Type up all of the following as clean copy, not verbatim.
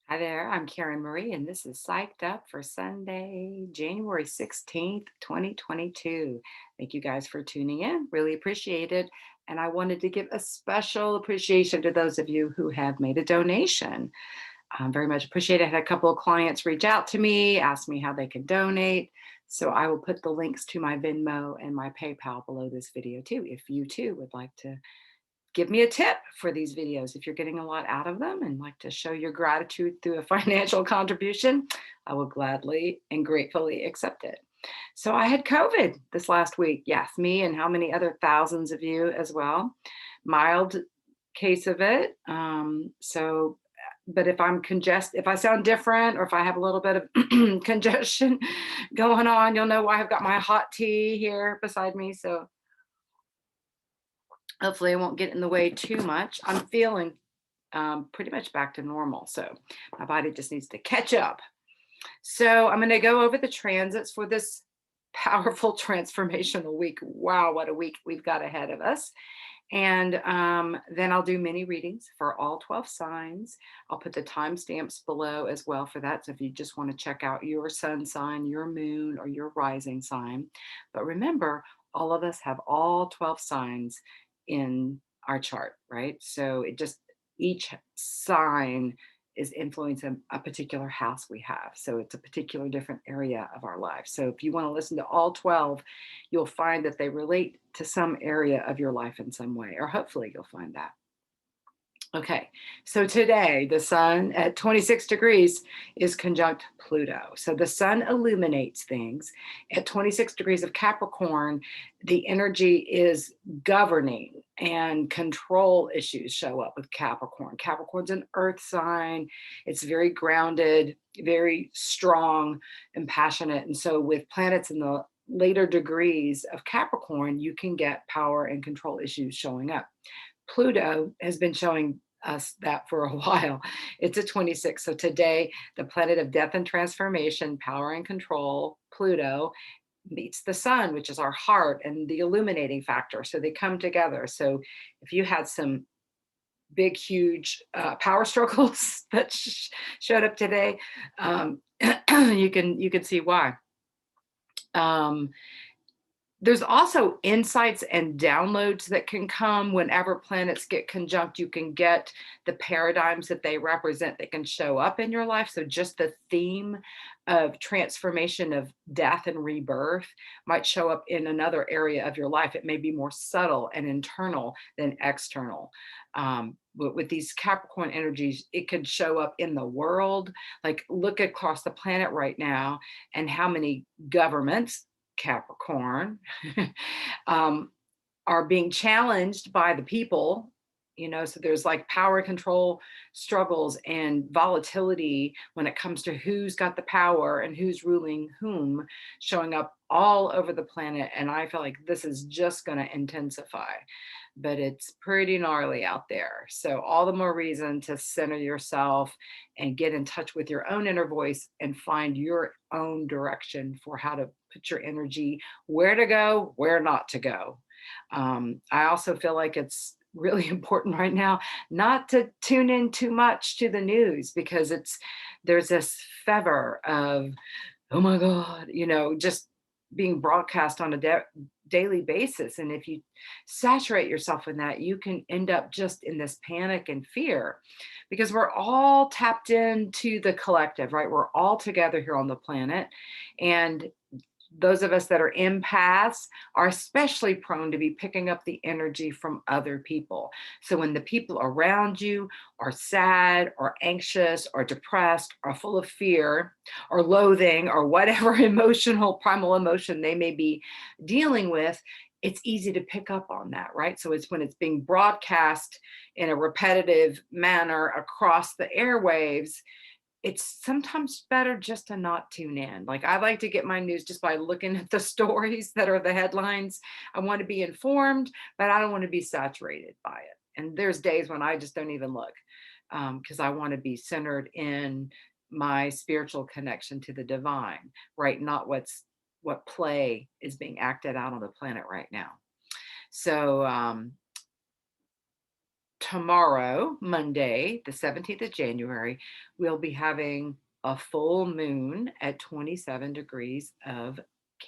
Hi there, I'm Karen Marie, and this is Psyched Up for Sunday, January 16th, 2022. Thank you guys for tuning in. Really appreciate it. And I wanted to give a special appreciation to those of you who have made a donation. Very much appreciate it. I had a couple of clients reach out to me, ask me how they can donate. So I will put the links to my Venmo and my PayPal below this video too, if you too would like to give me a tip for these videos. If you're getting a lot out of them and like to show your gratitude through a financial contribution, I will gladly and gratefully accept it. So I had COVID this last week. Yes, me and how many other thousands of you as well. Mild case of it. But if I'm congested, if I sound different, or if I have a little bit of congestion going on, you'll know why I've got my hot tea here beside me. So hopefully I won't get in the way too much. I'm feeling pretty much back to normal. So my body just needs to catch up. So I'm going to go over the transits for this powerful transformational week. Wow, what a week we've got ahead of us. And then I'll do mini readings for all 12 signs. I'll put the timestamps below as well for that. So if you just want to check out your sun sign, your moon, or your rising sign. But remember, all of us have all 12 signs in our chart, right? So each sign is influencing a particular house we have. So it's a particular different area of our life. So if you want to listen to all 12, you'll find that they relate to some area of your life in some way, or hopefully you'll find that. Okay, so today the sun at 26 degrees is conjunct Pluto. So the sun illuminates things. At 26 degrees of Capricorn, the energy is governing and control issues show up with Capricorn. Capricorn's an earth sign. It's very grounded, very strong and passionate. And so with planets in the later degrees of Capricorn, you can get power and control issues showing up. Pluto has been showing us that for a while. It's a 26. So today, the planet of death and transformation, power and control, Pluto, meets the sun, which is our heart and the illuminating factor. So they come together. So if you had some big, huge power struggles that showed up today, you can see why. Um, There's also insights and downloads that can come whenever planets get conjunct. You can get the paradigms that they represent that can show up in your life. So, just the theme of transformation of death and rebirth might show up in another area of your life. It may be more subtle and internal than external. But with these Capricorn energies, it could show up in the world. Like, look across the planet right now and how many governments, Capricorn, um, are being challenged by the people, so there's like power control struggles and volatility when it comes to who's got the power and who's ruling whom showing up all over the planet. And I feel like this is just going to intensify, but it's pretty gnarly out there. So all the more reason to center yourself and get in touch with your own inner voice and find your own direction for how to put your energy where to go, where not to go. I also feel like it's really important right now not to tune in too much to the news, because there's this fever of, oh my God, just being broadcast on a daily basis. And if you saturate yourself in that, you can end up just in this panic and fear, because we're all tapped into the collective, right? We're all together here on the planet. And those of us that are empaths are especially prone to be picking up the energy from other people. So when the people around you are sad or anxious or depressed or full of fear or loathing or whatever primal emotion they may be dealing with, it's easy to pick up on that, right? So it's when it's being broadcast in a repetitive manner across the airwaves, it's sometimes better just to not tune in. Like, I like to get my news just by looking at the stories that are the headlines. I want to be informed, but I don't want to be saturated by it. And there's days when I just don't even look, because I want to be centered in my spiritual connection to the divine, right? Not what play is being acted out on the planet right now. So tomorrow, Monday, the 17th of January, we'll be having a full moon at 27 degrees of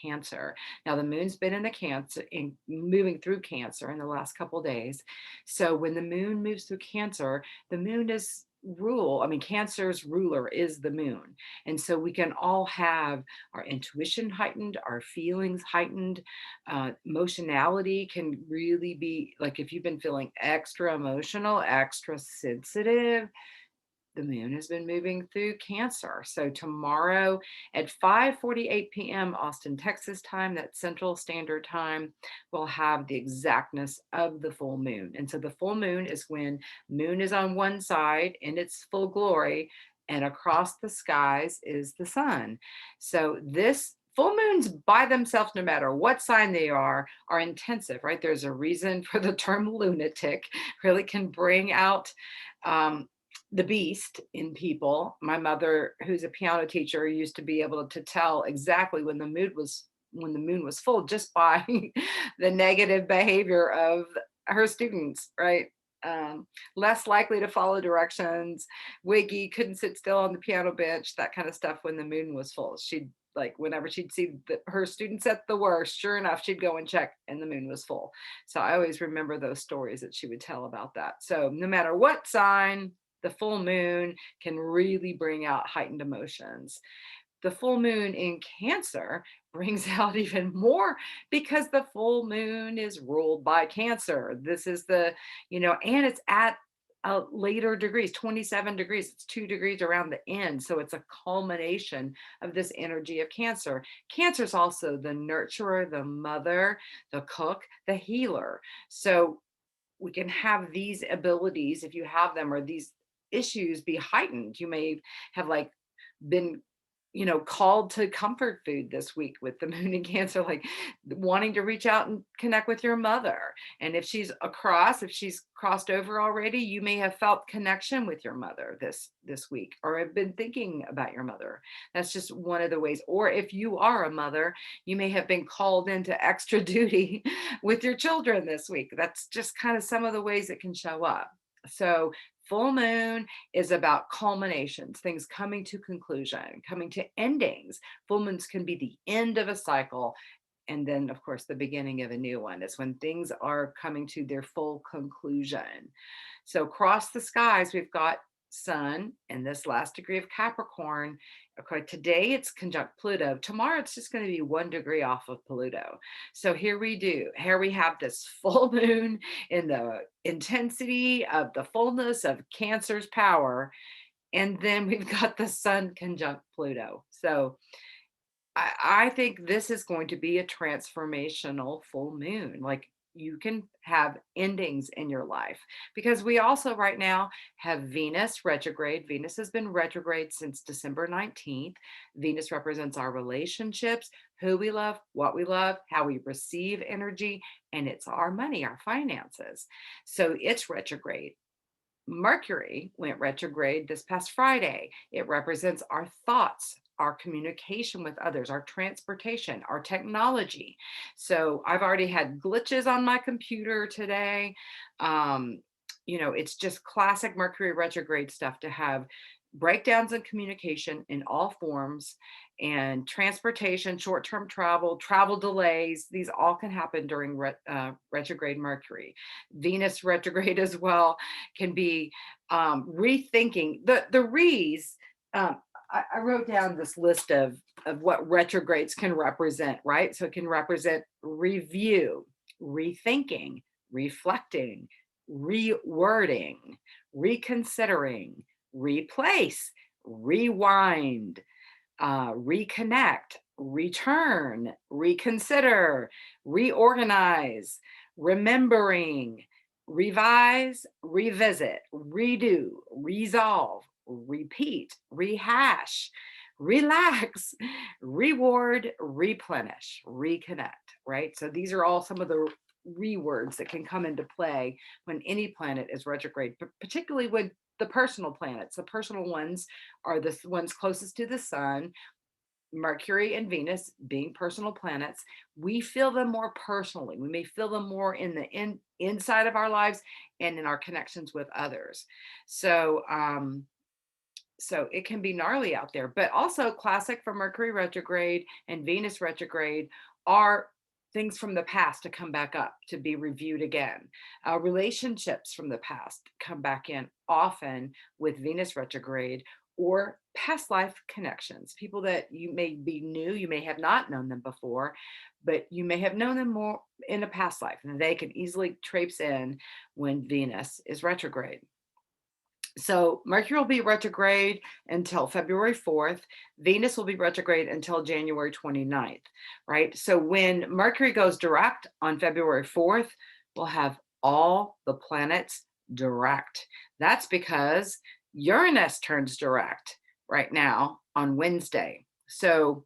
Cancer. Now the moon's been in the Cancer, in moving through Cancer in the last couple days. So when the moon moves through Cancer, the moon is Cancer's ruler is the moon. And so we can all have our intuition heightened, our feelings heightened. Emotionality can really be like, if you've been feeling extra emotional, extra sensitive, the moon has been moving through Cancer. So tomorrow at 5:48 p.m. Austin, Texas time, that's Central Standard Time, we'll have the exactness of the full moon. And so the full moon is when moon is on one side in its full glory, and across the skies is the sun. So this full moons by themselves, no matter what sign they are intensive, right? There's a reason for the term lunatic, really can bring out the beast in people. My mother, who's a piano teacher, used to be able to tell exactly when the moon was full just by the negative behavior of her students, right? Less likely to follow directions, wiggy, couldn't sit still on the piano bench, that kind of stuff when the moon was full. She'd like whenever she'd see her students at the worst, sure enough, she'd go and check and the moon was full. So I always remember those stories that she would tell about that. So no matter what sign, the full moon can really bring out heightened emotions. The full moon in Cancer brings out even more because the full moon is ruled by Cancer. This is and it's at later degrees, 27 degrees. It's 2 degrees around the end. So it's a culmination of this energy of Cancer. Cancer is also the nurturer, the mother, the cook, the healer. So we can have these abilities, if you have them, or these issues be heightened. You may have like been called to comfort food this week with the moon in Cancer, like wanting to reach out and connect with your mother. And if she's crossed over already, you may have felt connection with your mother this week, or have been thinking about your mother. That's just one of the ways. Or if you are a mother, you may have been called into extra duty with your children this week. That's just kind of some of the ways it can show up. So full moon is about culminations, things coming to conclusion, coming to endings. Full moons can be the end of a cycle. And then, of course, the beginning of a new one is when things are coming to their full conclusion. So, across the skies, we've got Sun in this last degree of Capricorn. Okay, today it's conjunct Pluto. Tomorrow it's just going to be 1 degree off of Pluto. So here we have this full moon in the intensity of the fullness of Cancer's power. And then we've got the Sun conjunct Pluto. So I think this is going to be a transformational full moon. Like you can have endings in your life because we also right now have Venus retrograde. Venus has been retrograde since December 19th. Venus represents our relationships, who we love, how we receive energy, and it's our money, our finances. So it's retrograde. Mercury went retrograde this past Friday. It represents our thoughts, our communication with others, our transportation, our technology. So I've already had glitches on my computer today. It's just classic Mercury retrograde stuff to have breakdowns in communication in all forms and transportation, short-term travel delays. These all can happen during retrograde Mercury. Venus retrograde as well can be rethinking the re's. I wrote down this list of what retrogrades can represent, right? So it can represent review, rethinking, reflecting, rewording, reconsidering, replace, rewind, reconnect, return, reconsider, reorganize, remembering, revise, revisit, redo, resolve, repeat, rehash, relax, reward, replenish, reconnect, right? So these are all some of the rewords that can come into play when any planet is retrograde, but particularly when the personal planets. The personal ones are the ones closest to the sun. Mercury and Venus being personal planets, we feel them more personally. We may feel them more in the inside of our lives and in our connections with others. So, so it can be gnarly out there, but also classic for Mercury retrograde and Venus retrograde are things from the past to come back up to be reviewed again. Relationships from the past come back in often with Venus retrograde, or past life connections, people that you may be new, you may have not known them before, but you may have known them more in a past life, and they can easily traipse in when Venus is retrograde. So Mercury will be retrograde until February 4th. Venus will be retrograde until January 29th, right? So when Mercury goes direct on February 4th, we'll have all the planets direct. That's because Uranus turns direct right now on Wednesday. So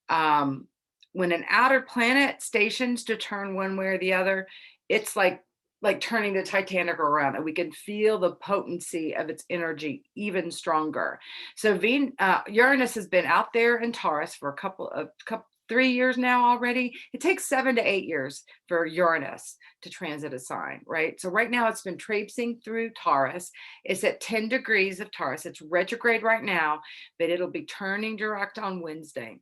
when an outer planet stations to turn one way or the other, it's like turning the Titanic around, and we can feel the potency of its energy even stronger. So Uranus has been out there in Taurus for a couple 3 years now already. It takes 7 to 8 years for Uranus to transit a sign, right? So right now it's been traipsing through Taurus. It's at 10 degrees of Taurus. It's retrograde right now, but it'll be turning direct on Wednesday.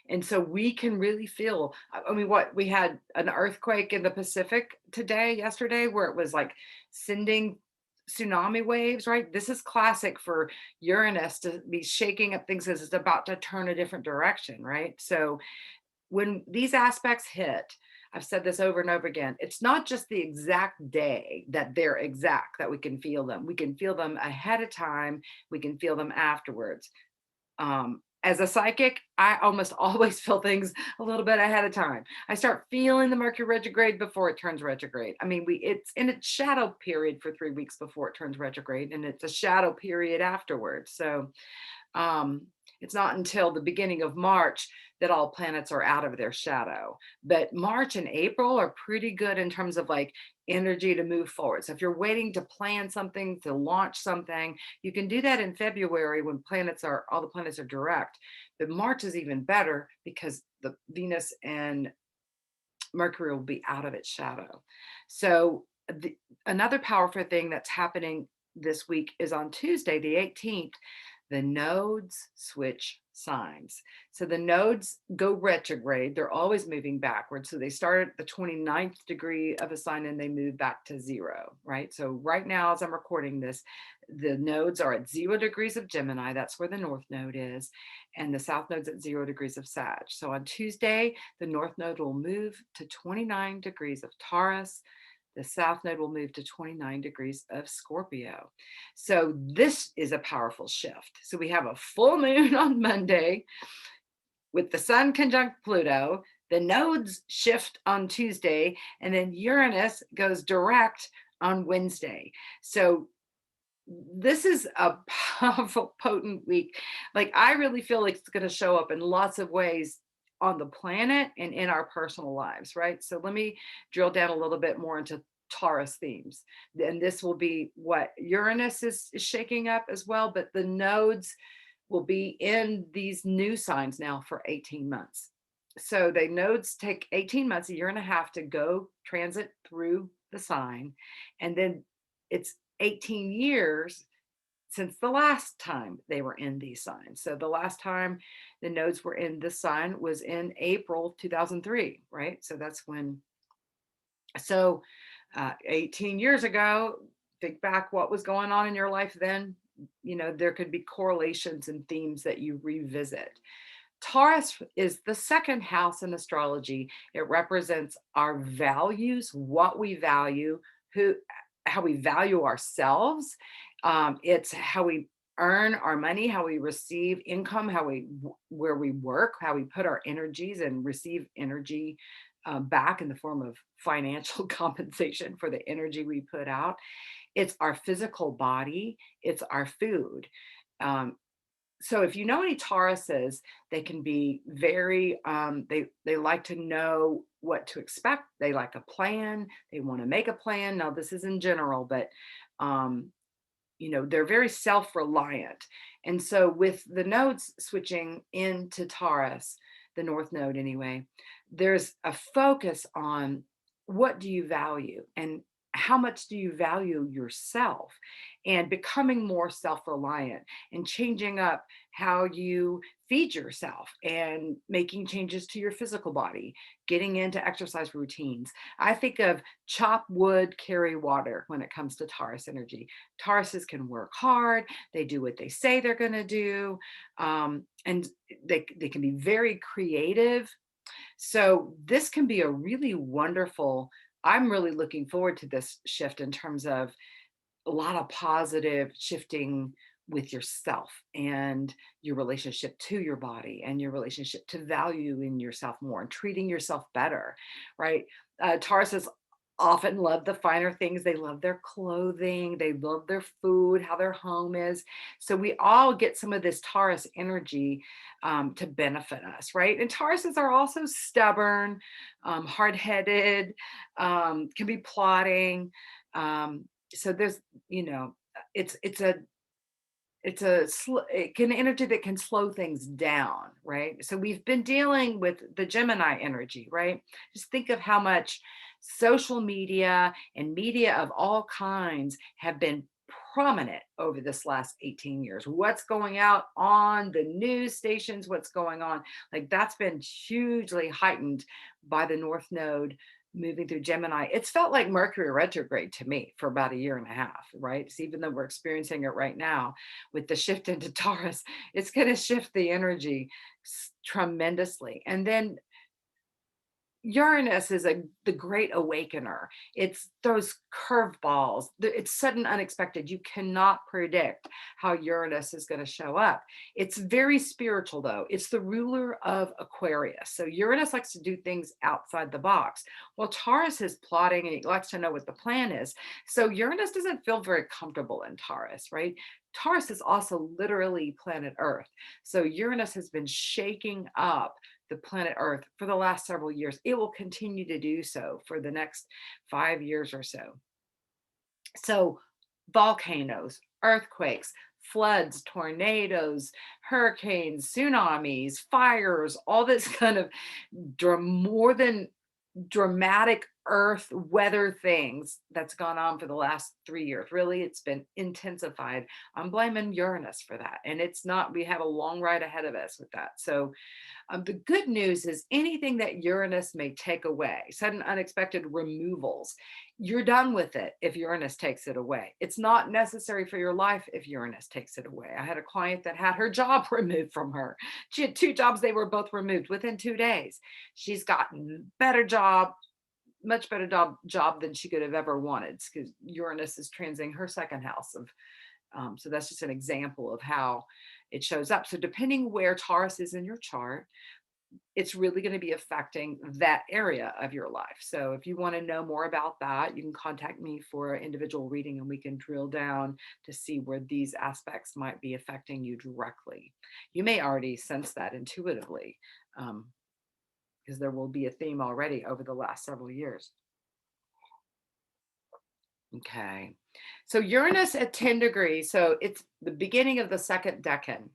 And so we can really feel, I mean, what we had an earthquake in the Pacific yesterday, where it was like sending tsunami waves, right? This is classic for Uranus to be shaking up things as it's about to turn a different direction, right? So when these aspects hit, I've said this over and over again, it's not just the exact day that they're exact that we can feel them. We can feel them ahead of time. We can feel them afterwards. As a psychic, I almost always feel things a little bit ahead of time. I start feeling the Mercury retrograde before it turns retrograde. I mean, it's in its shadow period for 3 weeks before it turns retrograde, and it's a shadow period afterwards. So it's not until the beginning of March that all planets are out of their shadow. But March and April are pretty good in terms of like energy to move forward. So if you're waiting to plan something, to launch something, you can do that in February when all the planets are direct. But March is even better because the Venus and Mercury will be out of its shadow. So another powerful thing that's happening this week is on Tuesday, the 18th, the nodes switch signs. So the nodes go retrograde. They're always moving backwards. So they start at the 29th degree of a sign and they move back to 0, right? So right now, as I'm recording this, the nodes are at 0 degrees of Gemini. That's where the North Node is. And the South Node's at 0 degrees of Sag. So on Tuesday, the North Node will move to 29 degrees of Taurus. The South Node will move to 29 degrees of Scorpio. So this is a powerful shift. So we have a full moon on Monday with the Sun conjunct Pluto. The nodes shift on Tuesday, and then Uranus goes direct on Wednesday. So this is a powerful, potent week. Like, I really feel like it's going to show up in lots of ways on the planet and in our personal lives, right? So let me drill down a little bit more into Taurus themes. And this will be what Uranus is shaking up as well, but the nodes will be in these new signs now for 18 months. So the nodes take 18 months, a year and a half to go transit through the sign. And then it's 18 years since the last time they were in these signs. So the last time the nodes were in this sign was in April 2003, right? So that's when, 18 years ago, think back what was going on in your life then. You know, there could be correlations and themes that you revisit. Taurus is the second house in astrology. It represents our values, what we value, how we value ourselves. It's how we earn our money, how we receive income, where we work, how we put our energies and receive energy back in the form of financial compensation for the energy we put out. It's our physical body. It's our food. So if you know any Tauruses, they can be very, they like to know what to expect. They like a plan. They want to make a plan. Now, this is in general, but, they're very self-reliant. And so with the nodes switching into Taurus, the North Node anyway, there's a focus on what do you value, and how much do you value yourself, and becoming more self-reliant and changing up how you feed yourself and making changes to your physical body, getting into exercise routines. I think of chop wood, carry water when it comes to Taurus energy. Tauruses can work hard, they do what they say they're going to do, and they can be very creative. So this can be a really wonderful, I'm really looking forward to this shift in terms of a lot of positive shifting with yourself and your relationship to your body and your relationship to valuing yourself more and treating yourself better, right? Tauruses often love the finer things. They love their clothing, they love their food, how their home is. So we all get some of this Taurus energy to benefit us, right? And Tauruses are also stubborn, hard-headed, can be plotting. So there's, you know, it's a it can energy that can slow things down, right? So we've been dealing with the Gemini energy, right? Just think of how much social media and media of all kinds have been prominent over this last 18 years. What's going out on the news stations, what's going on, like that's been hugely heightened by the North Node moving through Gemini. It's felt like Mercury retrograde to me for about a year and a half, right? So even though we're experiencing it right now, with the shift into Taurus, it's going to shift the energy tremendously. And then Uranus is the great awakener. It's those curveballs. It's sudden, unexpected. You cannot predict how Uranus is going to show up. It's very spiritual, though. It's the ruler of Aquarius. So Uranus likes to do things outside the box. Well, Taurus is plotting and he likes to know what the plan is. So Uranus doesn't feel very comfortable in Taurus, right? Taurus is also literally planet Earth. So Uranus has been shaking up the planet Earth for the last several years. It will continue to do so for the next 5 years or so. So, volcanoes, earthquakes, floods, tornadoes, hurricanes, tsunamis, fires, all this kind of more than dramatic earth weather things that's gone on for the last 3 years. Really, it's been intensified. I'm blaming Uranus for that. And it's not, we have a long ride ahead of us with that. So the good news is anything that Uranus may take away, sudden unexpected removals, you're done with it if Uranus takes it away. It's not necessary for your life if Uranus takes it away. I had a client that had her job removed from her. She had two jobs, they were both removed within 2 days. She's gotten better job, much better job than she could have ever wanted because Uranus is transiting her second house of so that's just an example of how it shows up. So depending where Taurus is in your chart, it's really going to be affecting that area of your life. So if you want to know more about that, you can contact me for an individual reading and we can drill down to see where these aspects might be affecting you directly. You may already sense that intuitively because there will be a theme already over the last several years. Okay. So Uranus at 10 degrees. So it's the beginning of the second decan.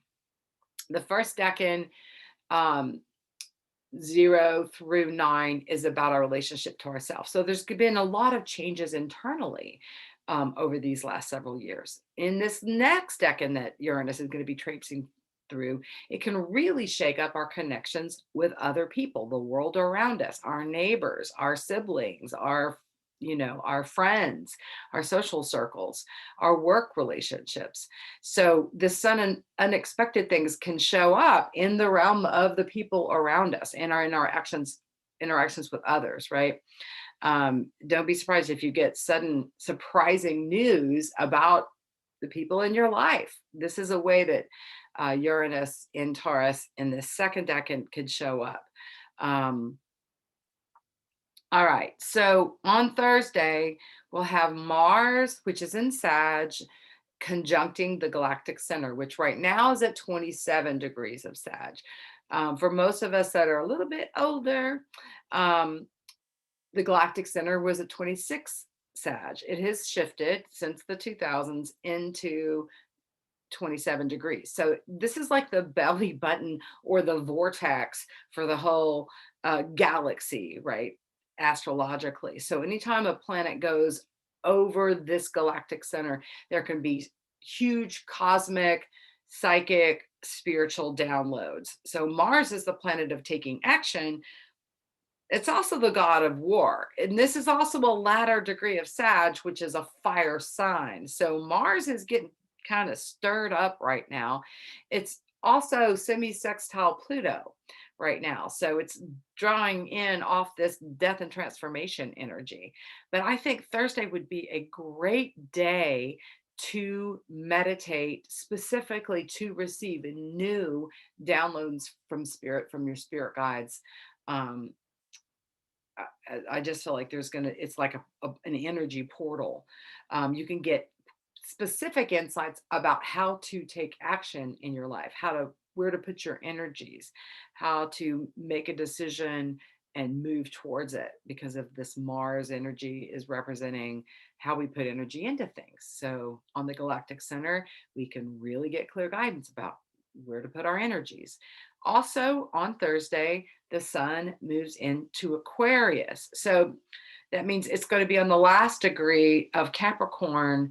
The first decan, um, 0 through 9, is about our relationship to ourselves. So there's been a lot of changes internally over these last several years. In this next decan that Uranus is going to be traipsing through, it can really shake up our connections with other people, the world around us, our neighbors, our siblings, our friends, our social circles, our work relationships. So the unexpected things can show up in the realm of the people around us and our interactions with others, right? Don't be surprised if you get sudden surprising news about the people in your life. This is a way that Uranus in Taurus in the second decan could show up. All right, so on Thursday, we'll have Mars, which is in Sag, conjuncting the galactic center, which right now is at 27 degrees of Sag. For most of us that are a little bit older, the galactic center was at 26 Sag. It has shifted since the 2000s into 27 degrees. So this is like the belly button or the vortex for the whole galaxy, right? astrologically. So anytime a planet goes over this galactic center, there can be huge cosmic, psychic, spiritual downloads. So Mars is the planet of taking action. It's also the god of war. And this is also a latter degree of Sag, which is a fire sign. So Mars is getting kind of stirred up right now. It's also semi-sextile Pluto right now. So it's drawing in off this death and transformation energy. But I think Thursday would be a great day to meditate, specifically to receive new downloads from spirit, from your spirit guides. Um, I just feel like it's like an energy portal. You can get specific insights about how to take action in your life, where to put your energies, how to make a decision and move towards it, because of this Mars energy is representing how we put energy into things. So on the galactic center, we can really get clear guidance about where to put our energies. Also on Thursday, the sun moves into Aquarius. So that means it's going to be on the last degree of Capricorn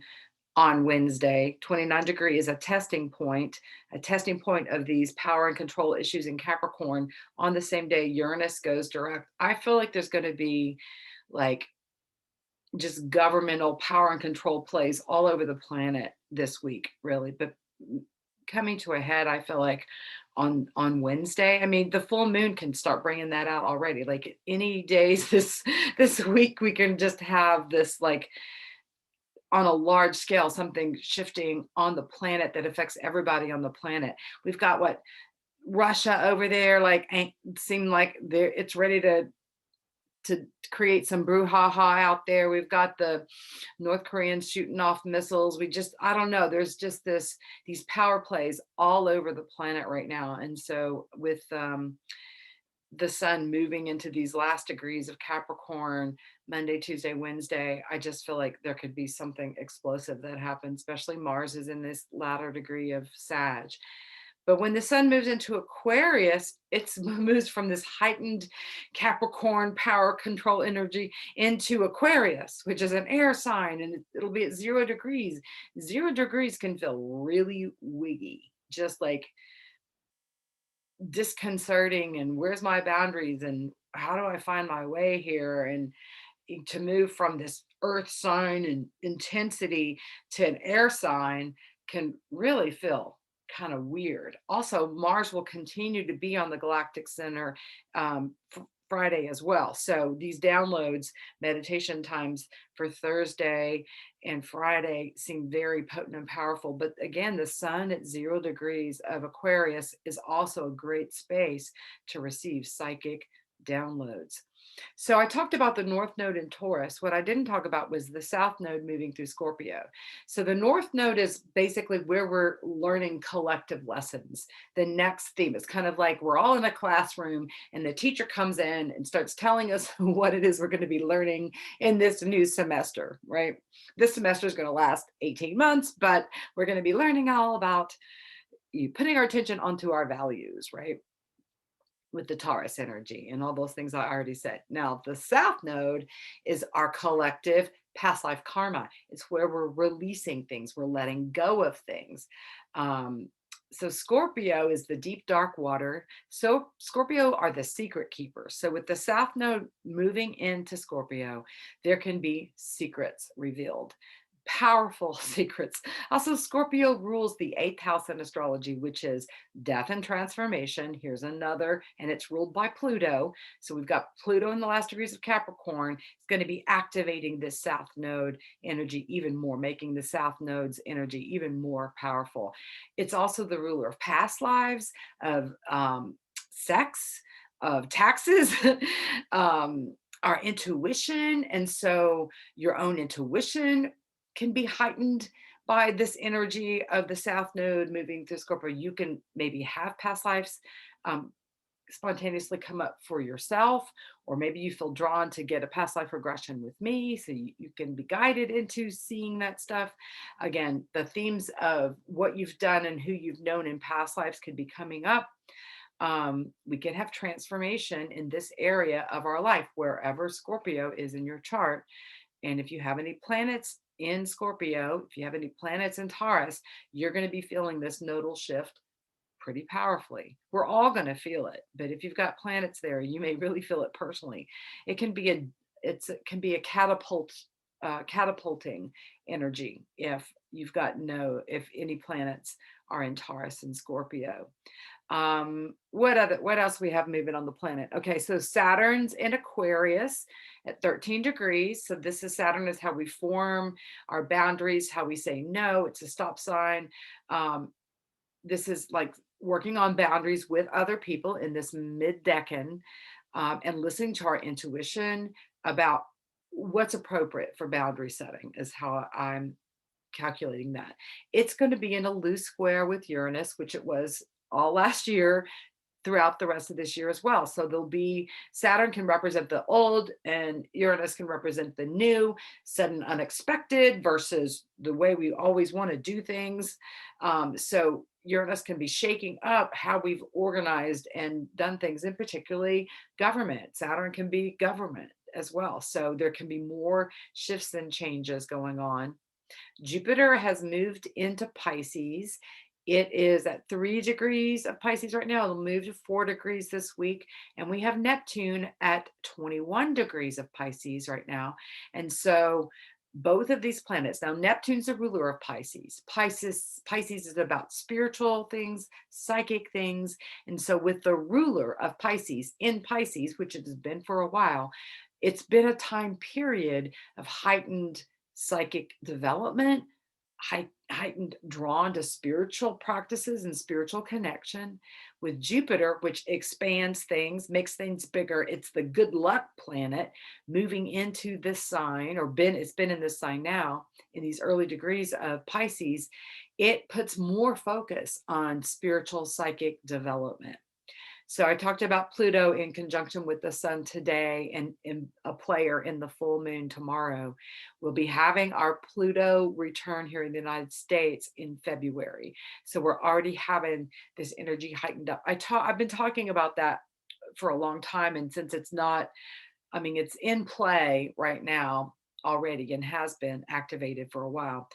on Wednesday. 29 degree is a testing point of these power and control issues in Capricorn. On the same day, Uranus goes direct. I feel like there's going to be like just governmental power and control plays all over the planet this week, really. But coming to a head, I feel like on Wednesday. I mean, the full moon can start bringing that out already. Like any days this week, we can just have this, like, on a large scale, something shifting on the planet that affects everybody on the planet. We've got what, Russia over there, like, seem like it's ready to create some brouhaha out there. We've got the North Koreans shooting off missiles. I don't know. There's just these power plays all over the planet right now. And so with the sun moving into these last degrees of Capricorn, Monday, Tuesday, Wednesday, I just feel like there could be something explosive that happens, especially Mars is in this latter degree of Sag. But when the sun moves into Aquarius, it moves from this heightened Capricorn power control energy into Aquarius, which is an air sign, and it'll be at 0 degrees. 0 degrees can feel really wiggy, just like disconcerting, and where's my boundaries, and how do I find my way here? And to move from this earth sign and intensity to an air sign can really feel kind of weird. Also, Mars will continue to be on the galactic center Friday as well. So these downloads, meditation times for Thursday and Friday seem very potent and powerful. But again, the sun at 0 degrees of Aquarius is also a great space to receive psychic downloads. So I talked about the North Node in Taurus. What I didn't talk about was the South Node moving through Scorpio. So the North Node is basically where we're learning collective lessons. The next theme is kind of like we're all in a classroom and the teacher comes in and starts telling us what it is we're going to be learning in this new semester, right? This semester is going to last 18 months, but we're going to be learning all about putting our attention onto our values, right? With the Taurus energy and all those things I already said. Now, the South Node is our collective past life karma. It's where we're releasing things, we're letting go of things. So Scorpio is the deep, dark water. So Scorpio are the secret keepers. So with the South Node moving into Scorpio, there can be secrets revealed. Powerful secrets. Also, Scorpio rules the 8th house in astrology, which is death and transformation. Here's another, and it's ruled by Pluto. So we've got Pluto in the last degrees of Capricorn. It's going to be activating this South Node energy even more, making the South Node's energy even more powerful. It's also the ruler of past lives, of sex, of taxes, our intuition. And so your own intuition can be heightened by this energy of the South Node moving through Scorpio. You can maybe have past lives spontaneously come up for yourself, or maybe you feel drawn to get a past life regression with me, so you can be guided into seeing that stuff. Again, the themes of what you've done and who you've known in past lives could be coming up. We can have transformation in this area of our life, wherever Scorpio is in your chart. And if you have any planets in Scorpio, if you have any planets in Taurus, you're going to be feeling this nodal shift pretty powerfully. We're all going to feel it, but if you've got planets there, you may really feel it personally. It can be it can be a catapulting energy if you've got if any planets are in Taurus and Scorpio. What else we have moving on the planet? Okay, so Saturn's in Aquarius at 13 degrees. So this is Saturn is how we form our boundaries, how we say no. It's a stop sign. This is like working on boundaries with other people in this mid-decan, and listening to our intuition about what's appropriate for boundary setting is how I'm calculating that. It's going to be in a loose square with Uranus, which it was all last year, throughout the rest of this year as well. So there'll be Saturn can represent the old and Uranus can represent the new, sudden unexpected versus the way we always want to do things. So Uranus can be shaking up how we've organized and done things, in particularly government. Saturn can be government as well. So there can be more shifts and changes going on. Jupiter has moved into Pisces. It is at 3 degrees of Pisces right now. It'll move to 4 degrees this week. And we have Neptune at 21 degrees of Pisces right now. And so both of these planets, now Neptune's the ruler of Pisces. Pisces is about spiritual things, psychic things. And so with the ruler of Pisces in Pisces, which it has been for a while, it's been a time period of heightened psychic development, heightened drawn to spiritual practices and spiritual connection. With Jupiter, which expands things, makes things bigger. It's the good luck planet moving into this sign, or it's been in this sign now in these early degrees of Pisces. It puts more focus on spiritual psychic development. So I talked about Pluto in conjunction with the sun today, and a player in the full moon tomorrow. We'll be having our Pluto return here in the United States in February. So we're already having this energy heightened up. I've been talking about that for a long time. And since it's not, I mean, it's in play right now already and has been activated for a while.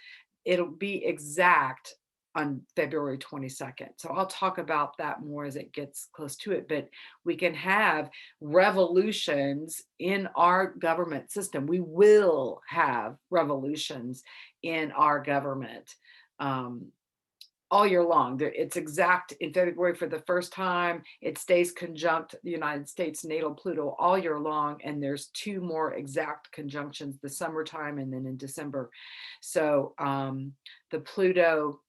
It'll be exact on February 22nd. So I'll talk about that more as it gets close to it. But we can have revolutions in our government system. We will have revolutions in our government. All year long. It's exact in February for the first time. It stays conjunct the United States natal Pluto all year long. And there's 2 more exact conjunctions, the summertime and then in December. So the Pluto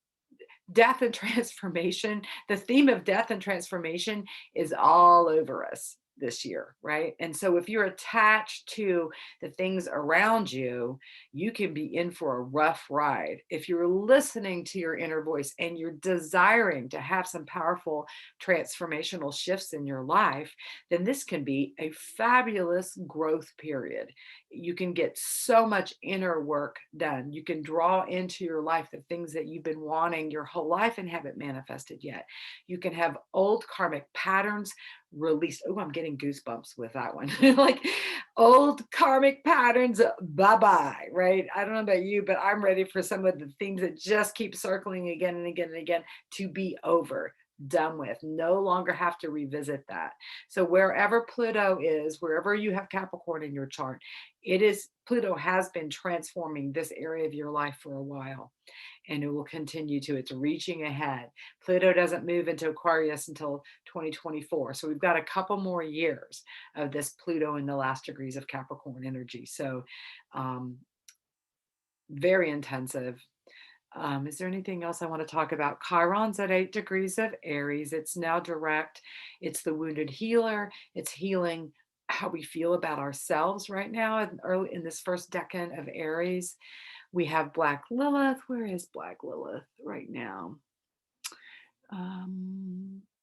death and transformation, the theme of death and transformation is all over us this year, right? And so if you're attached to the things around you, you can be in for a rough ride. If you're listening to your inner voice and you're desiring to have some powerful transformational shifts in your life, then this can be a fabulous growth period. You can get so much inner work done. You can draw into your life the things that you've been wanting your whole life and haven't manifested yet. You can have old karmic patterns released. Oh, I'm getting goosebumps with that one. Like old karmic patterns, bye-bye, right? I don't know about you, but I'm ready for some of the things that just keep circling again and again and again to be over, done with, no longer have to revisit that. So wherever Pluto is, wherever you have Capricorn in your chart, Pluto has been transforming this area of your life for a while, and it will continue to. It's reaching ahead. Pluto doesn't move into Aquarius until 2024. So we've got a couple more years of this Pluto in the last degrees of Capricorn energy. So very intensive. Is there anything else I want to talk about? Chiron's at 8 degrees of Aries. It's now direct. It's the wounded healer. It's healing how we feel about ourselves right now in this first decan of Aries. We have Black Lilith. Where is Black Lilith right now?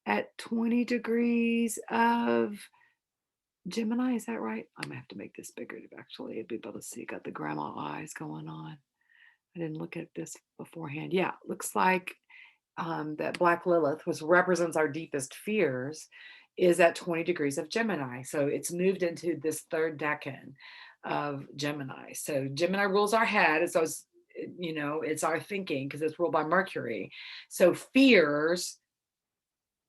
At 20 degrees of Gemini. Is that right? I'm going to have to make this bigger to actually be able to see. Got the grandma eyes going on. I didn't look at this beforehand. Yeah, looks like that Black Lilith, which represents our deepest fears, is at 20 degrees of Gemini. So it's moved into this third decan of Gemini. So Gemini rules our head. It's those, it's our thinking because it's ruled by Mercury. So fears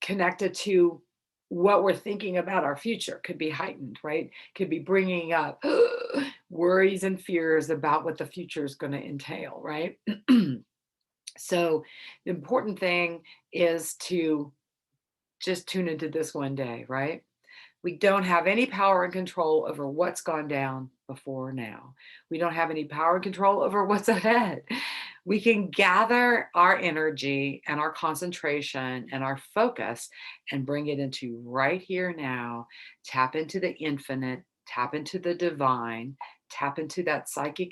connected to what we're thinking about our future could be heightened, right? Could be bringing up worries and fears about what the future is going to entail, right? So the important thing is to just tune into this one day, right? We don't have any power and control over what's gone down before now. We don't have any power and control over what's ahead. We can gather our energy and our concentration and our focus and bring it into right here now, tap into the infinite, tap into the divine, tap into that psychic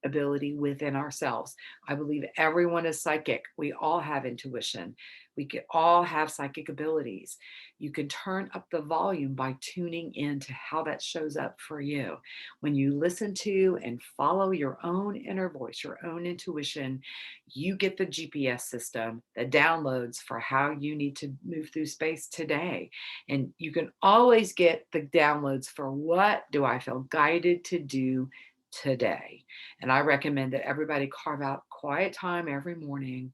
ability within ourselves. I believe everyone is psychic. We all have intuition. We could all have psychic abilities. You can turn up the volume by tuning in to how that shows up for you. When you listen to and follow your own inner voice, your own intuition, you get the GPS system, the downloads for how you need to move through space today. And you can always get the downloads for what do I feel guided to do today. And I recommend that everybody carve out quiet time every morning,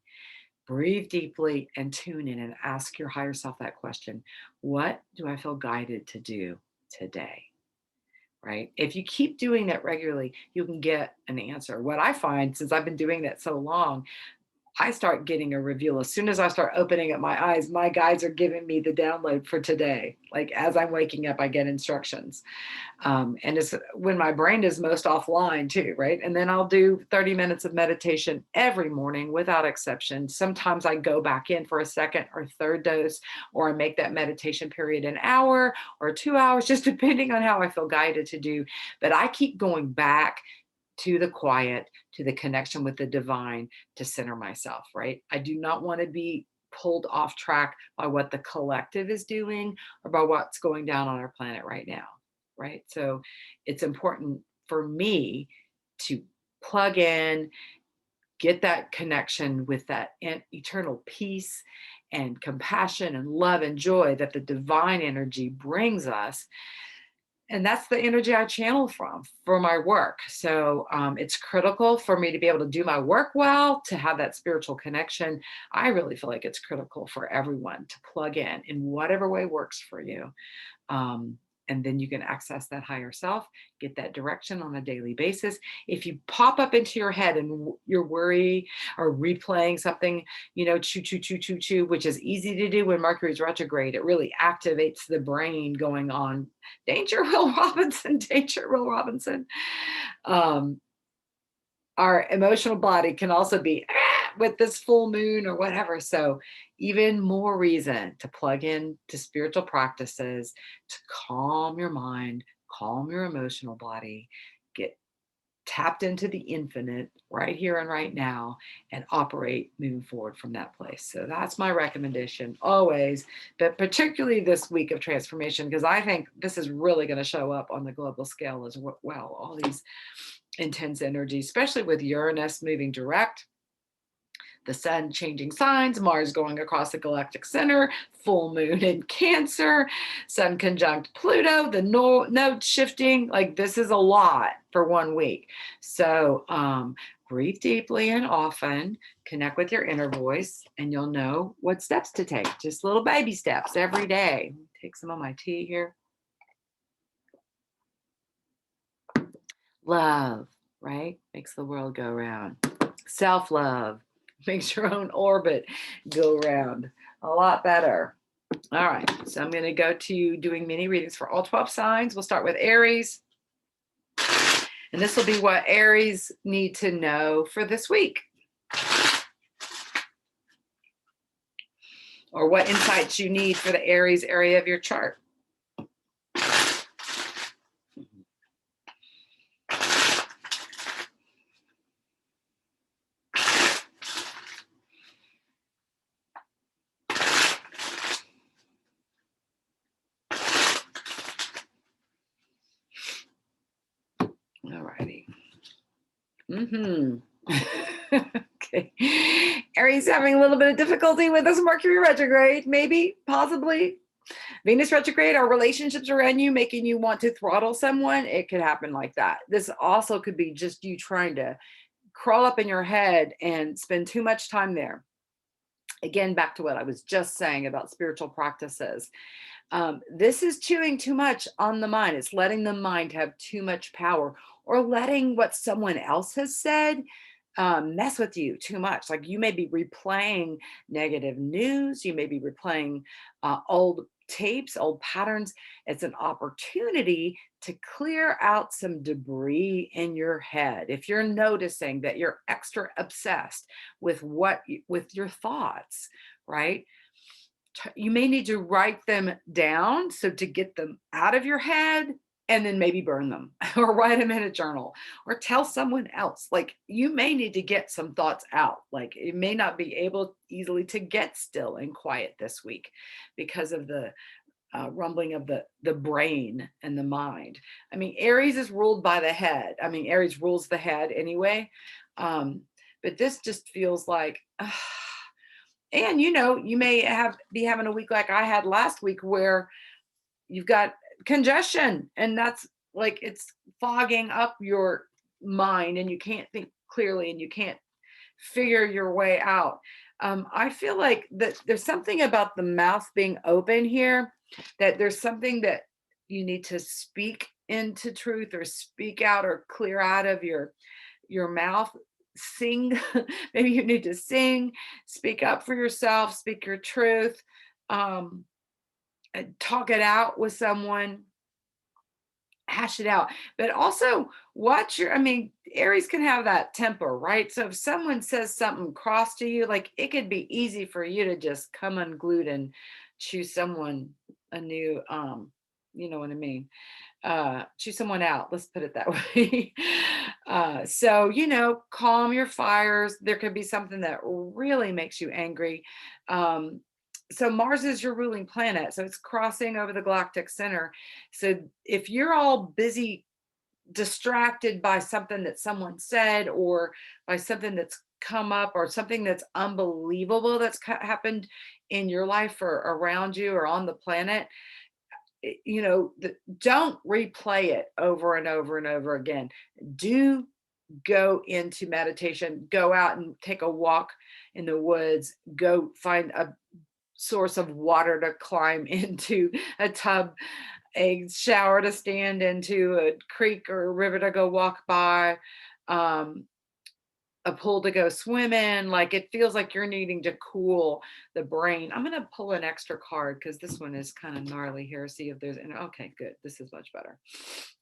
breathe deeply, and tune in and ask your higher self that question. What do I feel guided to do today? Right? If you keep doing that regularly, you can get an answer. What I find, since I've been doing that so long, I start getting a reveal. As soon as I start opening up my eyes, my guides are giving me the download for today. Like as I'm waking up, I get instructions. And it's when my brain is most offline too, right? And then I'll do 30 minutes of meditation every morning without exception. Sometimes I go back in for a second or third dose, or I make that meditation period an hour or 2 hours, just depending on how I feel guided to do. But I keep going back to the quiet, to the connection with the divine, to center myself, right? I do not want to be pulled off track by what the collective is doing or by what's going down on our planet right now, right? So it's important for me to plug in, get that connection with that eternal peace and compassion and love and joy that the divine energy brings us. And that's the energy I channel from for my work. So it's critical for me to be able to do my work well, to have that spiritual connection. I really feel like it's critical for everyone to plug in whatever way works for you. And then you can access that higher self, get that direction on a daily basis. If you pop up into your head and you're worried or replaying something, choo, which is easy to do when Mercury's retrograde, it really activates the brain going on, danger, Will Robinson, danger, Will Robinson. Our emotional body can also be with this full moon or whatever. So even more reason to plug in to spiritual practices to calm your mind, calm your emotional body, get tapped into the infinite right here and right now, and operate moving forward from that place. So that's my recommendation always, but particularly this week of transformation, because I think this is really going to show up on the global scale as well. All these intense energy, especially with Uranus moving direct, the sun changing signs, Mars going across the galactic center, full moon in Cancer, sun conjunct Pluto, the node shifting. Like this is a lot for 1 week. So breathe deeply and often, connect with your inner voice, and you'll know what steps to take. Just little baby steps every day. Take some of my tea here. Love, right? Makes the world go round. Self-love makes your own orbit go round a lot better. All right, so I'm going to go to doing mini readings for all 12 signs. We'll start with Aries. And this will be what Aries need to know for this week, or what insights you need for the Aries area of your chart. All righty. Okay. Aries having a little bit of difficulty with this Mercury retrograde, maybe, possibly. Venus retrograde, our relationships around you making you want to throttle someone. It could happen like that. This also could be just you trying to crawl up in your head and spend too much time there. Again, back to what I was just saying about spiritual practices. This is chewing too much on the mind. It's letting the mind have too much power, or letting what someone else has said mess with you too much. Like, you may be replaying negative news, you may be replaying old tapes, old patterns. It's an opportunity to clear out some debris in your head. If you're noticing that you're extra obsessed with with your thoughts, right? You may need to write them down, so to get them out of your head, and then maybe burn them or write them in a journal or tell someone else. Like, you may need to get some thoughts out. Like, it may not be able easily to get still and quiet this week because of the rumbling of the brain and the mind. I mean, Aries is ruled by the head. I mean, Aries rules the head anyway. But this just feels like, and you may be having a week like I had last week, where you've got congestion, and that's like, it's fogging up your mind and you can't think clearly and you can't figure your way out. I feel like that there's something about the mouth being open here, that there's something that you need to speak into truth, or speak out, or clear out of your mouth. Sing. Maybe you need to sing, speak up for yourself, speak your truth, and talk it out with someone, hash it out. But also watch I mean, Aries can have that temper, right? So if someone says something cross to you, like, it could be easy for you to just come unglued and choose someone a new, you know what I mean? Choose someone out, let's put it that way. So, calm your fires. There could be something that really makes you angry. So Mars is your ruling planet, so it's crossing over the galactic center. So if you're all busy, distracted by something that someone said, or by something that's come up, or something that's unbelievable that's happened in your life or around you or on the planet, don't replay it over and over and over again. Do go into meditation, go out and take a walk in the woods, go find a source of water to climb into, a tub, a shower to stand into, a creek or a river to go walk by, a pool to go swim in. Like, it feels like you're needing to cool the brain. I'm going to pull an extra card because this one is kind of gnarly here. See if there's okay, good. This is much better.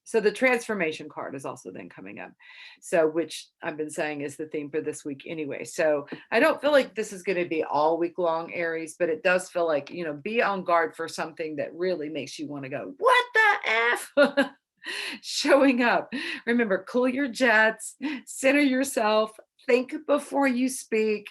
So the transformation card is also then coming up. So, which I've been saying is the theme for this week anyway. So I don't feel like this is going to be all week long, Aries, but it does feel like, be on guard for something that really makes you want to go, what the F? Showing up. Remember, cool your jets, center yourself, think before you speak,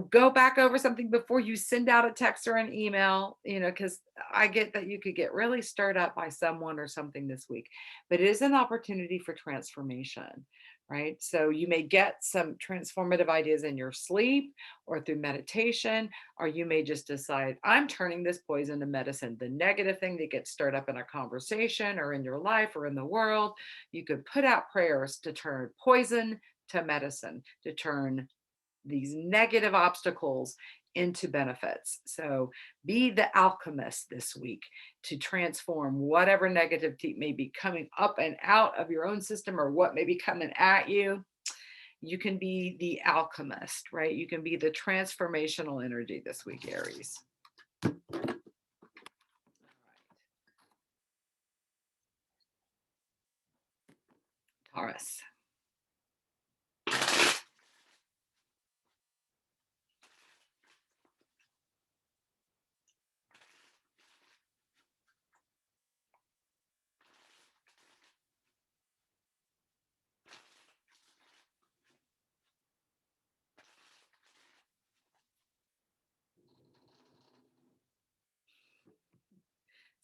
go back over something before you send out a text or an email, because I get that you could get really stirred up by someone or something this week, but it is an opportunity for transformation, right? So you may get some transformative ideas in your sleep or through meditation, or you may just decide, I'm turning this poison to medicine. The negative thing that gets stirred up in a conversation or in your life or in the world, you could put out prayers to turn poison to medicine, to turn these negative obstacles into benefits. So be the alchemist this week to transform whatever negativity may be coming up and out of your own system, or what may be coming at you. You can be the alchemist, right? You can be the transformational energy this week, Aries. Taurus.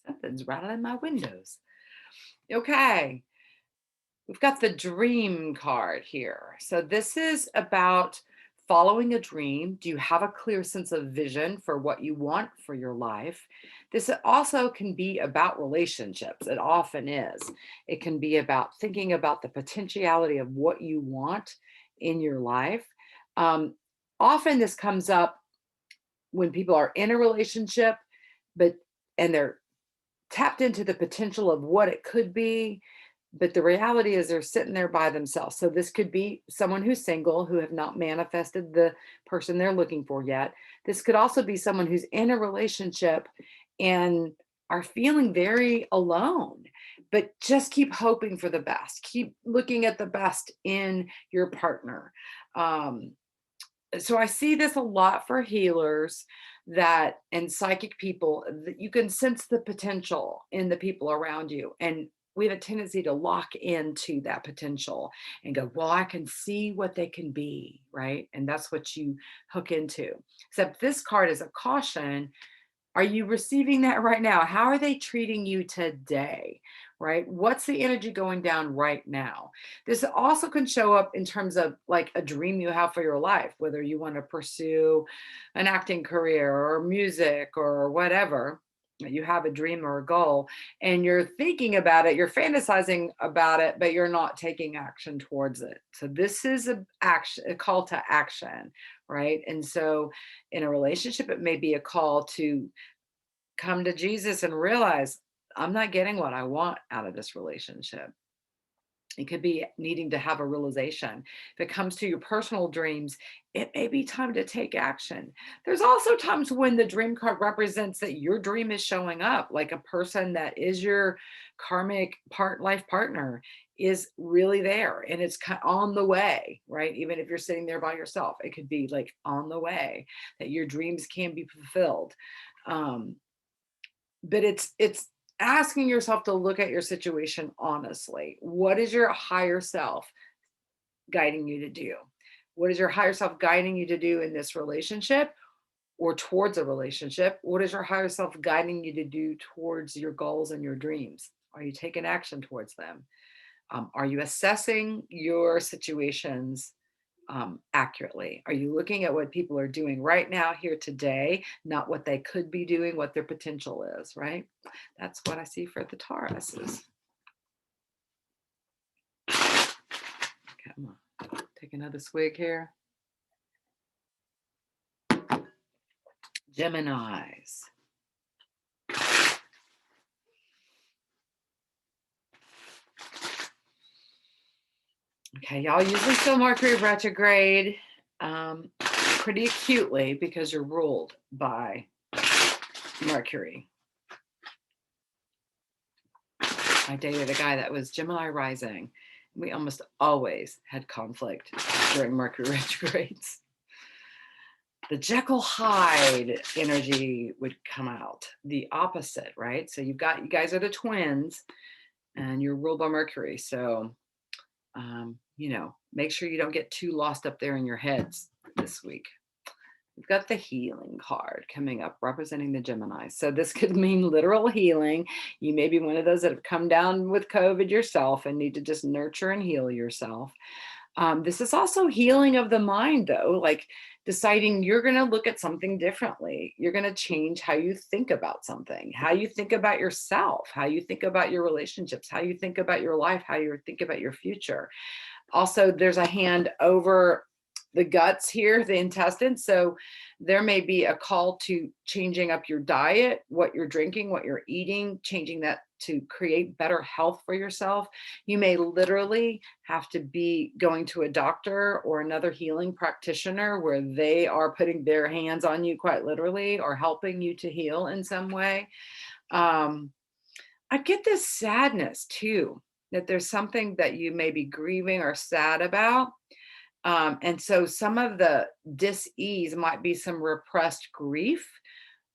Something's rattling my windows. Okay. We've got the dream card here. So this is about following a dream? Do you have a clear sense of vision for what you want for your life? This also can be about relationships. It often is. It can be about thinking about the potentiality of what you want in your life. Um, Often this comes up when people are in a relationship, but and they're tapped into the potential of what it could be, but the reality is they're sitting there by themselves. So this could be someone who's single, who have not manifested the person they're looking for yet. This could also be someone who's in a relationship and are feeling very alone, but just keep hoping for the best. Keep looking at the best in your partner. Um, so I see this a lot for healers that and psychic people that you can sense the potential in the people around you, and we have a tendency to lock into that potential and go, well, I can see what they can be, right? And that's what you hook into. Except this card is a caution. Are you receiving that right now? How are they treating you today? Right? What's the energy going down right now? This also can show up in terms of like a dream you have for your life, whether you want to pursue an acting career or music or whatever. You have a dream or a goal and you're thinking about it, you're fantasizing about it, but you're not taking action towards it. So this is a call to action, right? And so in a relationship, it may be a call to come to Jesus and realize I'm not getting what I want out of this relationship. It could be needing to have a realization. If it comes to your personal dreams, it may be time to take action. There's also times when the dream card represents that your dream is showing up, like a person that is your karmic life partner is really there and it's on the way, right? Even if you're sitting there by yourself, it could be like on the way that your dreams can be fulfilled. Um, but it's asking yourself to look at your situation honestly. What is your higher self guiding you to do? What is your higher self guiding you to do in this relationship or towards a relationship? What is your higher self guiding you to do towards your goals and your dreams? Are you taking action towards them? Are you assessing your situations accurately? Are you looking at what people are doing right now, here today, not what they could be doing, what their potential is, right? That's what I see for the Tauruses. Come on, take another swig here. Geminis. Okay, y'all usually feel Mercury retrograde pretty acutely because you're ruled by Mercury. I dated a guy that was Gemini rising. We almost always had conflict during Mercury retrogrades. The Jekyll Hyde energy would come out, the opposite, right? So you guys are the twins and you're ruled by Mercury. So, make sure you don't get too lost up there in your heads this week. We've got the healing card coming up representing the Gemini. So this could mean literal healing. You may be one of those that have come down with COVID yourself and need to just nurture and heal yourself. This is also healing of the mind, though, like deciding you're going to look at something differently. You're going to change how you think about something, how you think about yourself, how you think about your relationships, how you think about your life, how you think about your future. Also, there's a hand over the guts here, the intestines. So there may be a call to changing up your diet, what you're drinking, what you're eating, changing that to create better health for yourself. You may literally have to be going to a doctor or another healing practitioner where they are putting their hands on you quite literally or helping you to heal in some way. I get this sadness too, that there's something that you may be grieving or sad about. And so some of the dis-ease might be some repressed grief,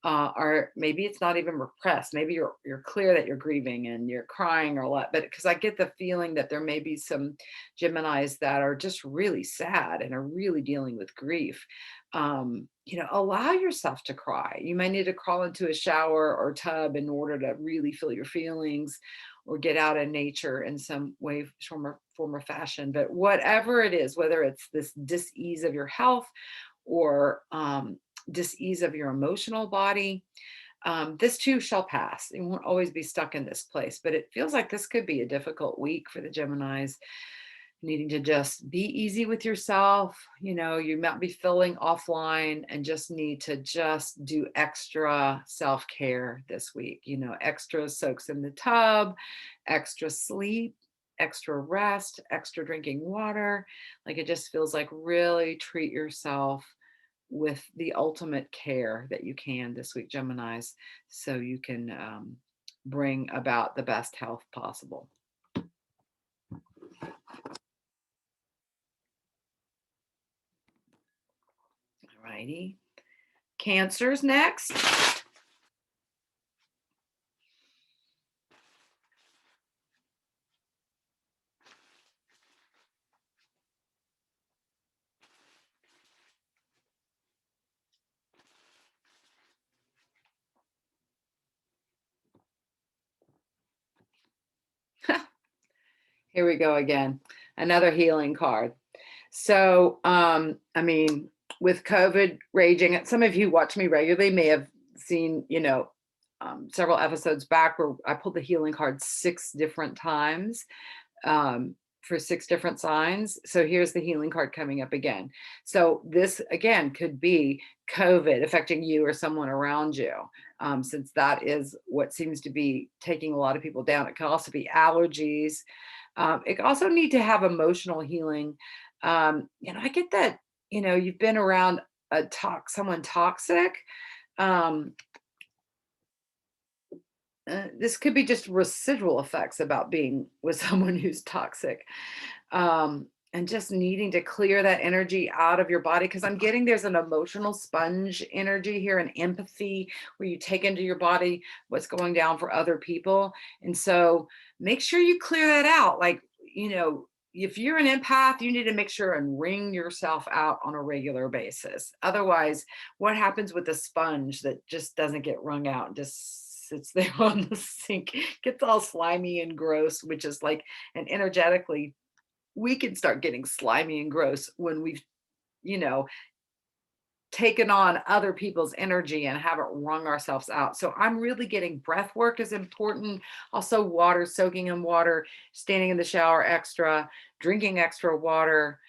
or maybe it's not even repressed. Maybe you're clear that you're grieving and you're crying or what. But because I get the feeling that there may be some Geminis that are just really sad and are really dealing with grief. Allow yourself to cry. You may need to crawl into a shower or tub in order to really feel your feelings, or get out in nature in some way, form or fashion. But whatever it is, whether it's this dis-ease of your health or dis-ease of your emotional body, this too shall pass. You won't always be stuck in this place, but it feels like this could be a difficult week for the Geminis, needing to just be easy with yourself. You might be feeling offline and just need to just do extra self-care this week. Extra soaks in the tub, extra sleep, extra rest, extra drinking water. Like, it just feels like really treat yourself with the ultimate care that you can this week, Geminis, so you can bring about the best health possible. Alrighty. Cancer's next. Here we go again. Another healing card. So, with COVID raging, some of you who watch me regularly may have seen, several episodes back where I pulled the healing card 6 different times for 6 different signs. So here's the healing card coming up again. So this again could be COVID affecting you or someone around you, since that is what seems to be taking a lot of people down. It could also be allergies. It could also need to have emotional healing. I get that, you've been around someone toxic. This could be just residual effects about being with someone who's toxic, and just needing to clear that energy out of your body, because I'm getting there's an emotional sponge energy here, and empathy, where you take into your body what's going down for other people. And so make sure you clear that out. Like, if you're an empath, you need to make sure and wring yourself out on a regular basis. Otherwise, what happens with the sponge that just doesn't get wrung out, just sits there on the sink, gets all slimy and gross, which is like, and energetically, we can start getting slimy and gross when we've, taken on other people's energy and haven't wrung ourselves out. So I'm really getting breath work is important. Also water, soaking in water, standing in the shower extra, drinking extra water,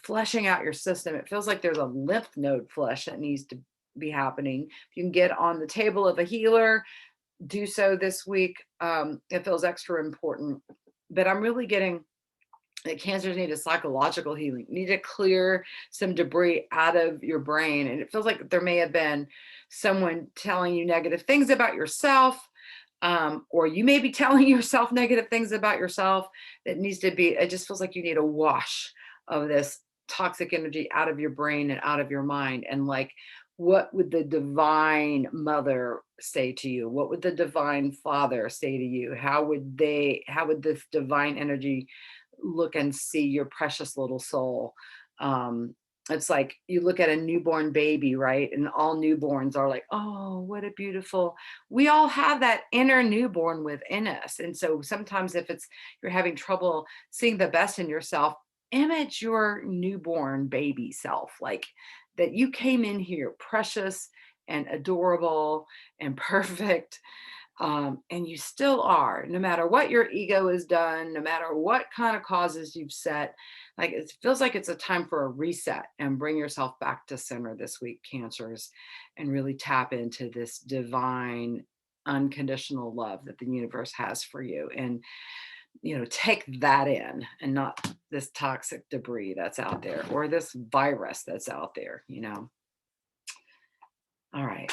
flushing out your system. It feels like there's a lymph node flush that needs to be happening. If you can get on the table of a healer, do so this week. It feels extra important. But I'm really getting that cancers need a psychological healing, need to clear some debris out of your brain. And it feels like there may have been someone telling you negative things about yourself, or you may be telling yourself negative things about yourself. That needs to be, it just feels like you need a wash of this toxic energy out of your brain and out of your mind. And like, what would the divine mother say to you? What would the divine father say to you? How would this divine energy look and see your precious little soul? It's like you look at a newborn baby, right? And all newborns are like, oh, what a beautiful, we all have that inner newborn within us. And so sometimes if you're having trouble seeing the best in yourself, image your newborn baby self, like that you came in here precious and adorable and perfect. And you still are, no matter what your ego has done, no matter what kind of causes you've set. Like, it feels like it's a time for a reset and bring yourself back to center this week, Cancers, and really tap into this divine, unconditional love that the universe has for you. And, take that in, and not this toxic debris that's out there or this virus that's out there. All right.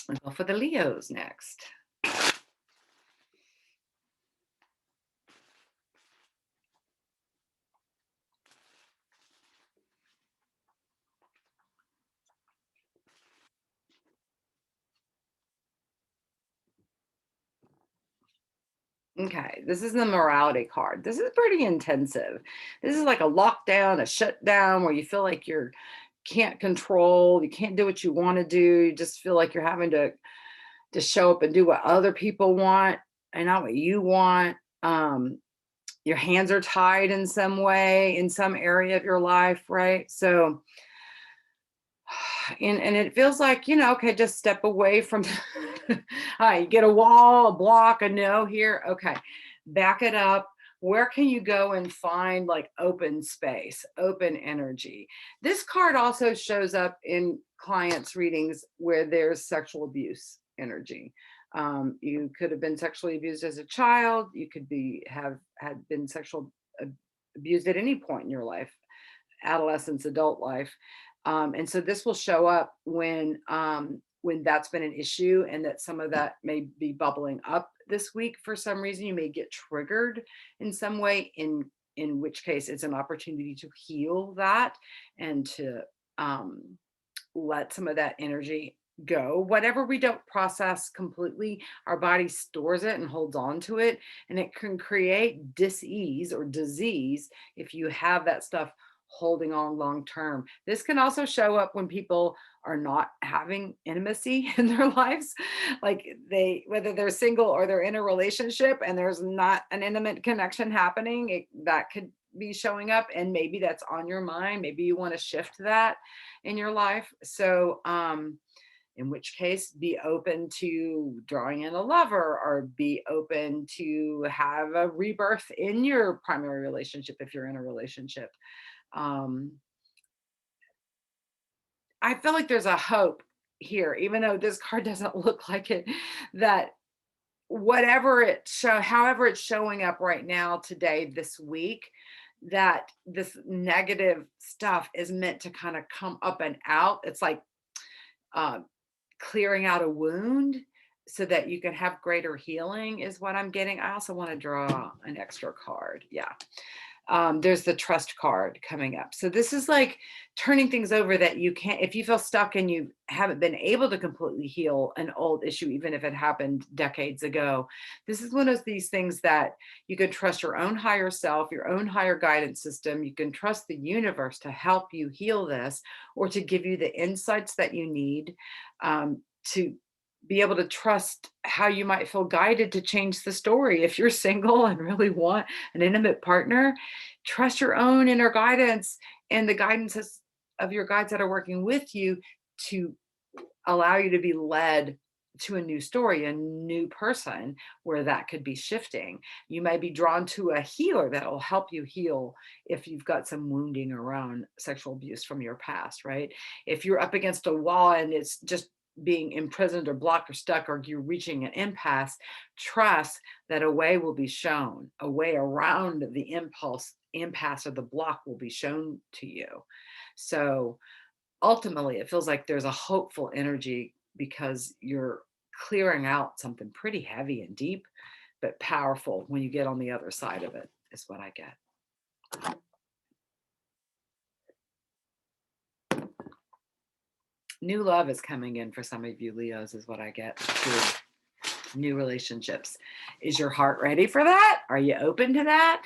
I'll go for the Leos next. Okay, this is the morality card. This is pretty intensive. This is like a lockdown, a shutdown, where you feel like you can't control, you can't do what you want to do. You just feel like you're having to show up and do what other people want. and not what you want. Your hands are tied in some way, in some area of your life, right? So, and it feels like, okay, just step away from, you get a wall, a block, a no here. Okay, back it up. Where can you go and find like open space, open energy? This card also shows up in clients' readings where there's sexual abuse energy. You could have been sexually abused as a child. You could have had been abused at any point in your life, adolescence, adult life. And so this will show up when that's been an issue, and that some of that may be bubbling up this week for some reason. You may get triggered in some way, in which case it's an opportunity to heal that and to let some of that energy go. Whatever we don't process completely, our body stores it and holds on to it, and it can create dis-ease or disease if you have that stuff holding on long term. This can also show up when people are not having intimacy in their lives, like whether they're single or they're in a relationship and there's not an intimate connection happening, that could be showing up, and maybe that's on your mind. Maybe you want to shift that in your life. So in which case, be open to drawing in a lover, or be open to have a rebirth in your primary relationship if you're in a relationship. I feel like there's a hope here, even though this card doesn't look like it, that however it's showing up right now, today, this week, that this negative stuff is meant to kind of come up and out. It's like clearing out a wound so that you can have greater healing, is what I'm getting. I also want to draw an extra card. Yeah. There's the trust card coming up. So this is like turning things over that you can't, if you feel stuck and you haven't been able to completely heal an old issue, even if it happened decades ago, this is one of these things that you can trust your own higher self, your own higher guidance system. You can trust the universe to help you heal this, or to give you the insights that you need to be able to trust how you might feel guided to change the story. If you're single and really want an intimate partner, trust your own inner guidance and the guidance of your guides that are working with you to allow you to be led to a new story, a new person, where that could be shifting. You may be drawn to a healer that will help you heal if you've got some wounding around sexual abuse from your past, right? If you're up against a wall and it's just being imprisoned or blocked or stuck, or you're reaching an impasse, trust that a way will be shown, a way around the impasse or the block will be shown to you. So ultimately, it feels like there's a hopeful energy because you're clearing out something pretty heavy and deep, but powerful when you get on the other side of it, is what I get. New love is coming in for some of you Leos, is what I get. New relationships. Is your heart ready for that? Are you open to that?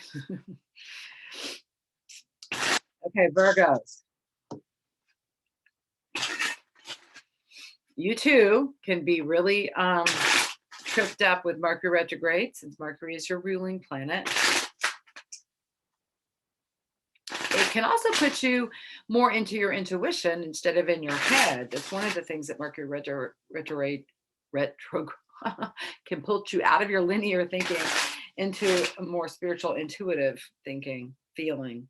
Okay, Virgos. You too can be really tripped up with Mercury retrograde, since Mercury is your ruling planet. It can also put you more into your intuition instead of in your head. That's one of the things that Mercury retrograde can pull you out of your linear thinking into a more spiritual, intuitive thinking, feeling,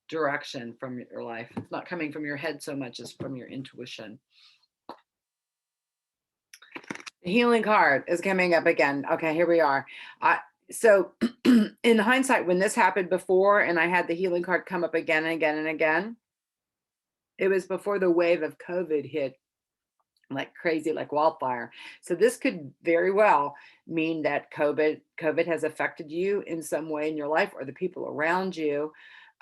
direction from your life. It's not coming from your head so much as from your intuition. The healing card is coming up again. Okay, here we are. So in hindsight, when this happened before and I had the healing card come up again and again and again, it was before the wave of COVID hit like crazy, like wildfire. So this could very well mean that COVID has affected you in some way in your life, or the people around you.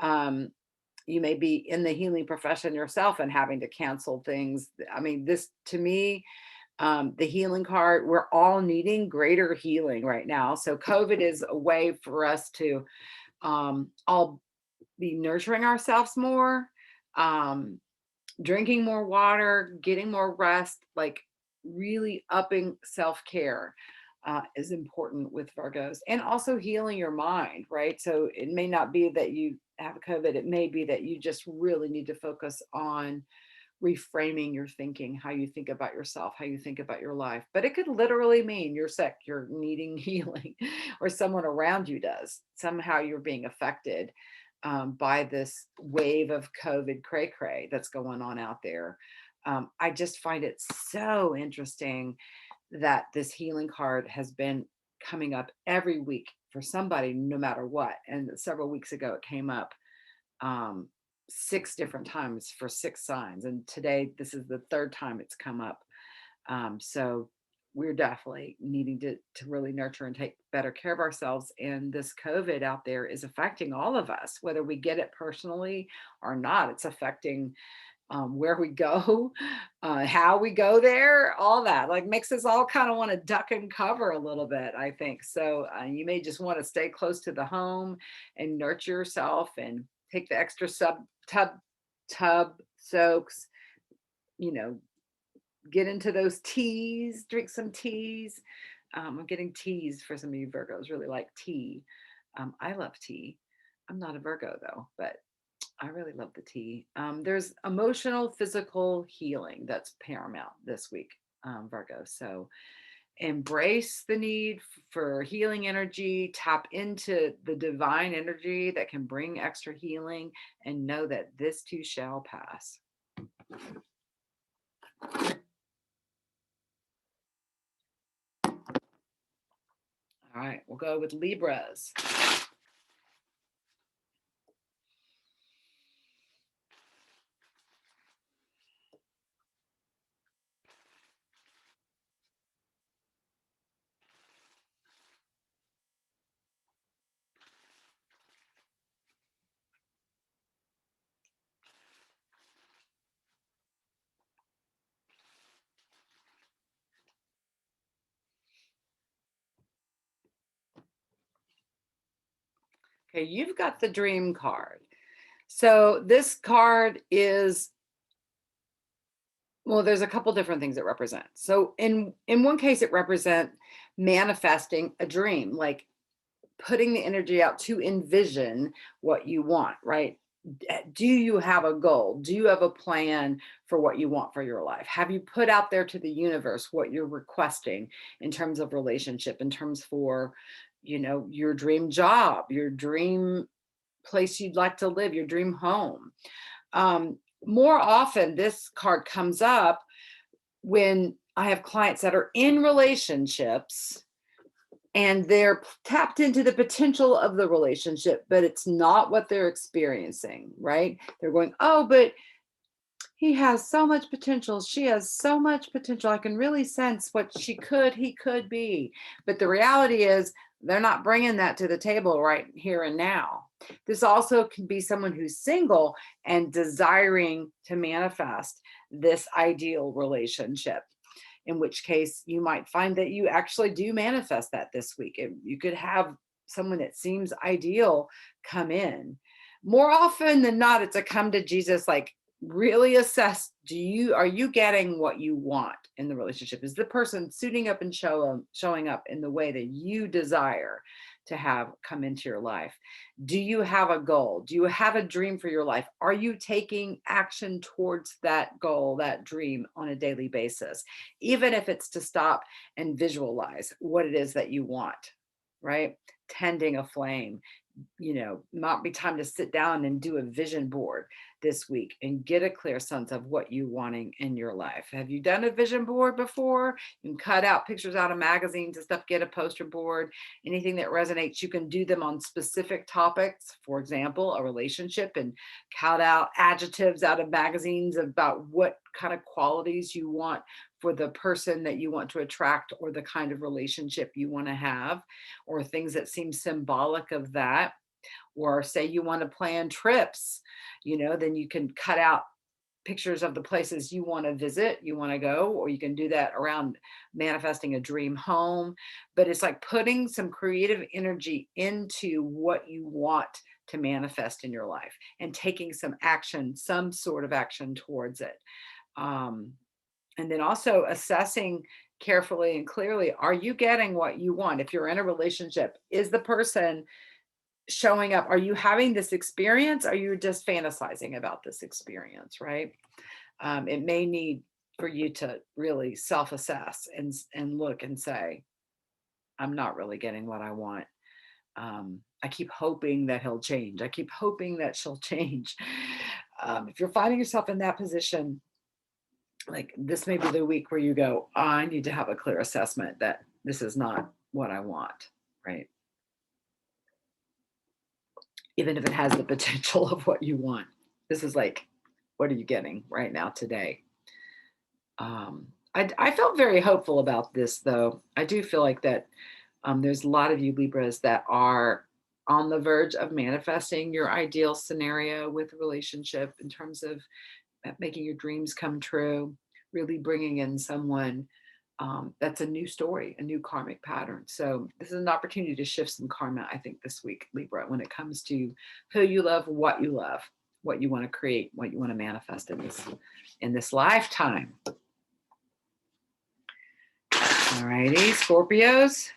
You may be in the healing profession yourself and having to cancel things. I mean, this to me, the healing card, we're all needing greater healing right now. So COVID is a way for us to all be nurturing ourselves more, drinking more water, getting more rest, like really upping self-care. is important with Virgos, and also healing your mind, right? So it may not be that you have COVID, it may be that you just really need to focus on reframing your thinking, how you think about yourself, how you think about your life. But it could literally mean you're sick, you're needing healing, or someone around you does. Somehow you're being affected by this wave of COVID cray cray that's going on out there. I just find it so interesting that this healing card has been coming up every week for somebody, no matter what. And several weeks ago, it came up um, 6 different times for 6 signs. And today, this is the third time it's come up. So we're definitely needing to really nurture and take better care of ourselves. And this COVID out there is affecting all of us, whether we get it personally or not. It's affecting where we go, how we go there, all that like makes us all kind of want to duck and cover a little bit, I think. So you may just want to stay close to the home and nurture yourself and take the extra tub soaks, you know, get into those teas, drink some teas. I'm getting teas for some of you Virgos, really like tea. I love tea. I'm not a Virgo though, but I really love the tea. There's emotional, physical healing that's paramount this week, Virgo. So embrace the need for healing energy, tap into the divine energy that can bring extra healing, and know that this too shall pass. All right, we'll go with Libras. Okay, you've got the dream card. So this card is, well, there's a couple different things it represents. So in one case, it represents manifesting a dream, like putting the energy out to envision what you want, right? Do you have a goal? Do you have a plan for what you want for your life? Have you put out there to the universe what you're requesting in terms of relationship, in terms for, your dream job, your dream place you'd like to live, your dream home? More often, this card comes up when I have clients that are in relationships and they're tapped into the potential of the relationship, but it's not what they're experiencing, right? They're going, oh, but he has so much potential. She has so much potential. I can really sense what he could be. But the reality is, they're not bringing that to the table right here and now. This also can be someone who's single and desiring to manifest this ideal relationship, in which case you might find that you actually do manifest that this week. You could have someone that seems ideal come in. More often than not, it's a come to Jesus, like really assess, are you getting what you want in the relationship? Is the person suiting up and showing up in the way that you desire to have come into your life? Do you have a goal? Do you have a dream for your life? Are you taking action towards that goal, that dream on a daily basis? Even if it's to stop and visualize what it is that you want, right? Tending a flame. Might be time to sit down and do a vision board this week and get a clear sense of what you're wanting in your life. Have you done a vision board before? You can cut out pictures out of magazines and stuff, get a poster board, anything that resonates. You can do them on specific topics. For example, a relationship, and cut out adjectives out of magazines about what kind of qualities you want for the person that you want to attract, or the kind of relationship you want to have, or things that seem symbolic of that. Or say you want to plan trips, then you can cut out pictures of the places you want to visit, you want to go, or you can do that around manifesting a dream home. But it's like putting some creative energy into what you want to manifest in your life and taking some action, some sort of action towards it. And then also assessing carefully and clearly, are you getting what you want? If you're in a relationship, is the person showing up? Are you having this experience? Are you just fantasizing about this experience, right? It may need for you to really self-assess and look and say, I'm not really getting what I want. I keep hoping that he'll change. I keep hoping that she'll change. If you're finding yourself in that position, like this may be the week where you go, oh, I need to have a clear assessment that this is not what I want, right? Even if it has the potential of what you want. This is like, what are you getting right now today? I felt very hopeful about this, though. I do feel like that there's a lot of you Libras that are on the verge of manifesting your ideal scenario with a relationship in terms of making your dreams come true, really bringing in someone that's a new story, a new karmic pattern. So this is an opportunity to shift some karma, I think, this week, Libra, when it comes to who you love, what you want to create, what you want to manifest in this lifetime. All righty, Scorpios.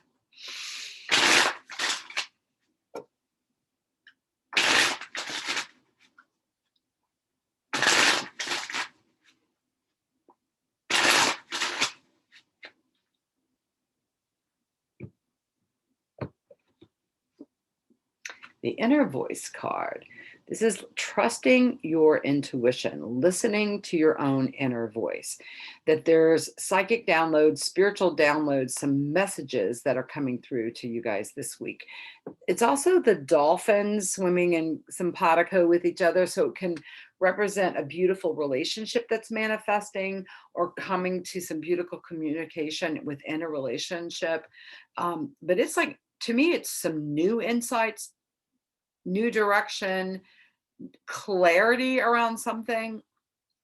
The inner voice card. This is trusting your intuition, listening to your own inner voice, that there's psychic downloads, spiritual downloads, some messages that are coming through to you guys this week. It's also the dolphins swimming in simpatico with each other. So it can represent a beautiful relationship that's manifesting or coming to some beautiful communication within a relationship. But it's like, to me, it's some new insights, new direction, clarity around something.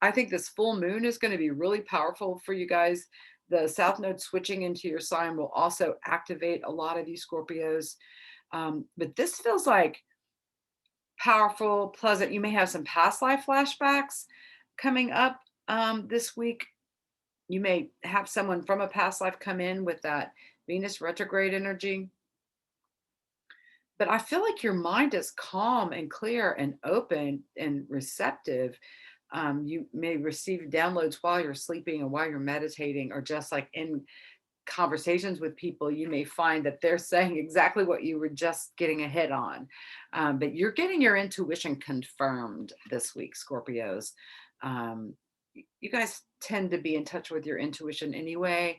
I think this full moon is going to be really powerful for you guys. The South Node switching into your sign will also activate a lot of you Scorpios. But this feels like powerful, pleasant. You may have some past life flashbacks coming up this week. You may have someone from a past life come in with that Venus retrograde energy. But I feel like your mind is calm and clear and open and receptive. You may receive downloads while you're sleeping and while you're meditating, or just like in conversations with people, you may find that they're saying exactly what you were just getting a hit on. But you're getting your intuition confirmed this week, Scorpios. You guys tend to be in touch with your intuition anyway.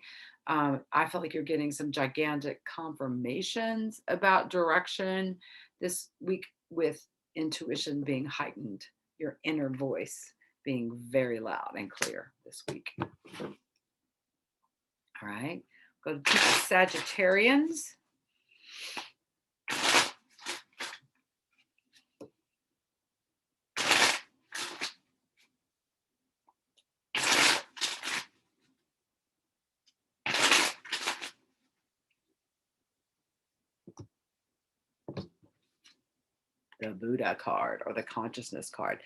I feel like you're getting some gigantic confirmations about direction this week, with intuition being heightened, your inner voice being very loud and clear this week. All right, go to the Sagittarians. The Buddha card, or the consciousness card.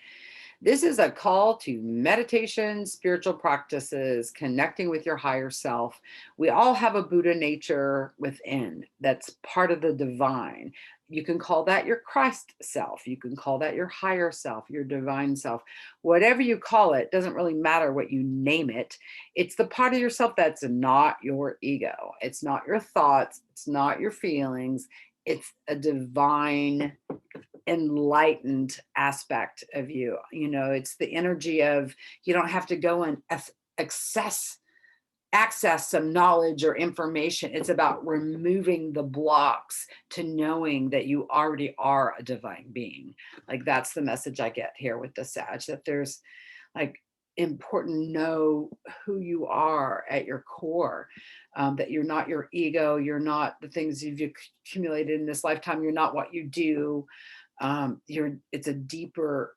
This is a call to meditation, spiritual practices, connecting with your higher self. We all have a Buddha nature within that's part of the divine. You can call that your Christ self. You can call that your higher self, your divine self. Whatever you call it, doesn't really matter what you name it. It's the part of yourself that's not your ego. It's not your thoughts. It's not your feelings. It's a divine, enlightened aspect of you. You know, it's the energy of, you don't have to go and access some knowledge or information. It's about removing the blocks to knowing that you already are a divine being. Like, that's the message I get here with the Sag, that there's like important, know who you are at your core, that you're not your ego, you're not the things you've accumulated in this lifetime, you're not what you do. It's a deeper,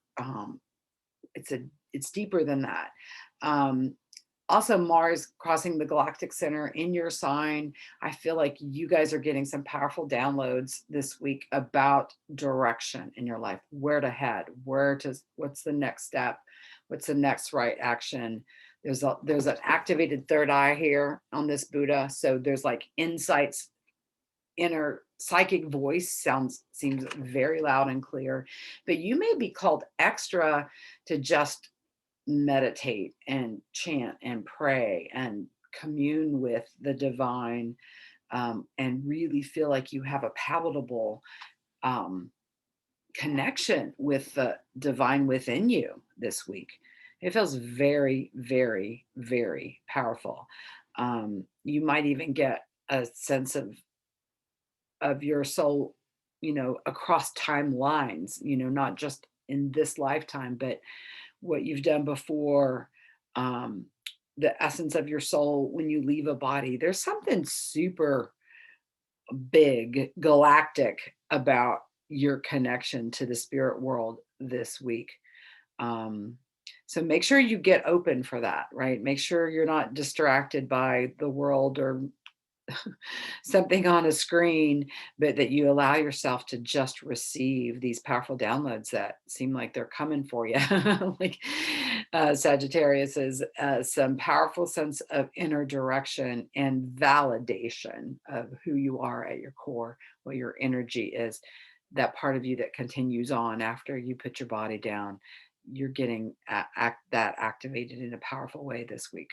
it's deeper than that. Also, Mars crossing the galactic center in your sign. I feel like you guys are getting some powerful downloads this week about direction in your life, where to head, what's the next step, what's the next right action. There's an activated third eye here on this Buddha. So there's like insights, inner psychic voice seems very loud and clear, but you may be called extra to just meditate and chant and pray and commune with the divine, and really feel like you have a palatable connection with the divine within you this week. It feels very, very, very powerful. You might even get a sense of your soul, across timelines, not just in this lifetime, but what you've done before, um, the essence of your soul when you leave a body. There's something super big, galactic about your connection to the spirit world this week. So make sure you get open for that, right? Make sure you're not distracted by the world or something on a screen, but that you allow yourself to just receive these powerful downloads that seem like they're coming for you. Like Sagittarius is some powerful sense of inner direction and validation of who you are at your core, what your energy is, that part of you that continues on after you put your body down. You're getting that activated in a powerful way this week.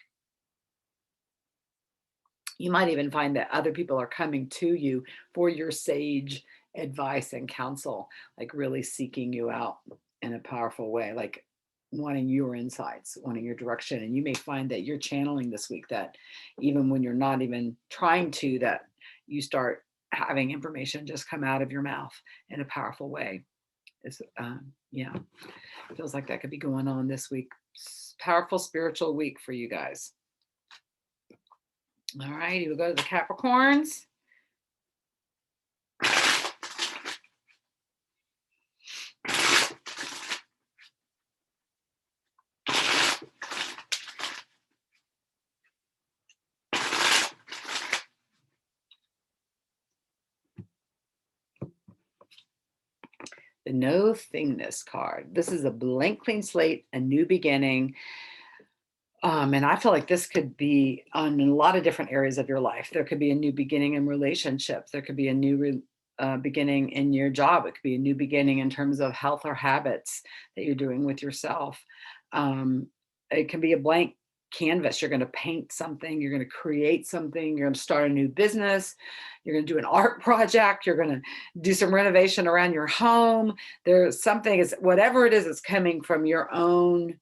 You might even find that other people are coming to you for your sage advice and counsel, like really seeking you out in a powerful way, like wanting your insights, wanting your direction. And you may find that you're channeling this week, that even when you're not even trying to, that you start having information just come out of your mouth in a powerful way. Yeah, feels like that could be going on this week. Powerful spiritual week for you guys. All right, we'll go to the Capricorns. The no thingness card. This is a blank, clean slate, a new beginning. And I feel like this could be on a lot of different areas of your life. There could be a new beginning in relationships. There could be a new beginning in your job. It could be a new beginning in terms of health or habits that you're doing with yourself. It can be a blank canvas. You're going to paint something. You're going to create something. You're going to start a new business. You're going to do an art project. You're going to do some renovation around your home. There's something, is whatever it is, it's coming from your own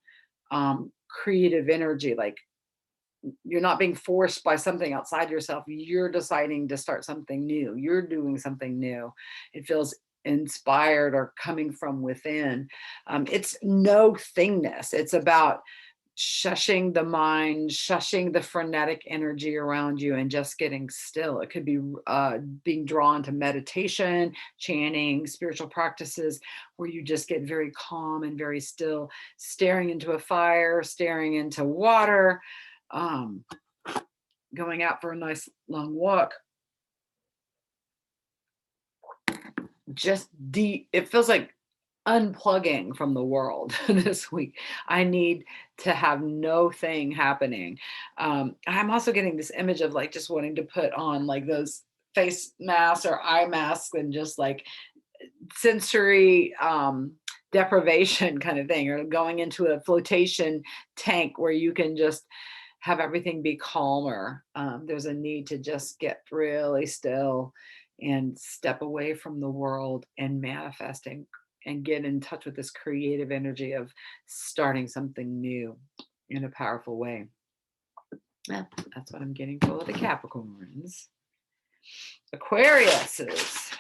creative energy. Like, you're not being forced by something outside yourself. You're deciding to start something new. You're doing something new. It feels inspired or coming from within. It's no thingness. It's about shushing the mind, shushing the frenetic energy around you, and just getting still. It could be being drawn to meditation, chanting, spiritual practices, where you just get very calm and very still, staring into a fire, staring into water, going out for a nice long walk. Just deep. It feels like unplugging from the world this week. I need to have no thing happening. I'm also getting this image of like just wanting to put on like those face masks or eye masks and just like sensory deprivation kind of thing, or going into a flotation tank where you can just have everything be calmer. There's a need to just get really still and step away from the world and manifesting and get in touch with this creative energy of starting something new in a powerful way. Yeah, that's what I'm getting for the Capricorns. Aquariuses.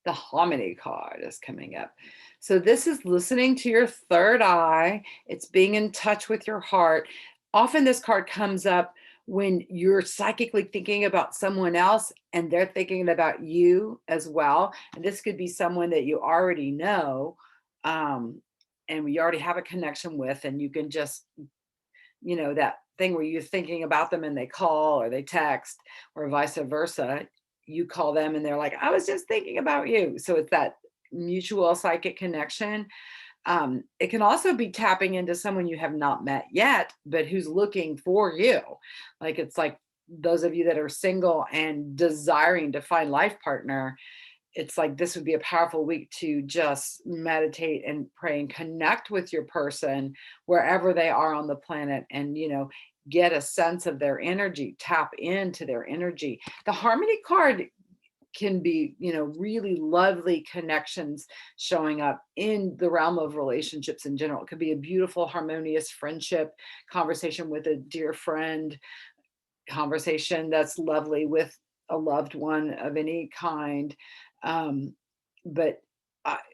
The Harmony card is coming up. So this is listening to your third eye. It's being in touch with your heart. Often this card comes up when you're psychically thinking about someone else and they're thinking about you as well. And this could be someone that you already know, and we already have a connection with, and you can just, that thing where you're thinking about them and they call or they text or vice versa. You call them and they're like, I was just thinking about you. So it's that mutual psychic connection. It can also be tapping into someone you have not met yet, but who's looking for you. Like, it's like those of you that are single and desiring to find life partner, it's like this would be a powerful week to just meditate and pray and connect with your person wherever they are on the planet, and get a sense of their energy, tap into their energy. The harmony card can be, really lovely connections showing up in the realm of relationships in general. It could be a beautiful, harmonious friendship, conversation with a dear friend, conversation that's lovely with a loved one of any kind. But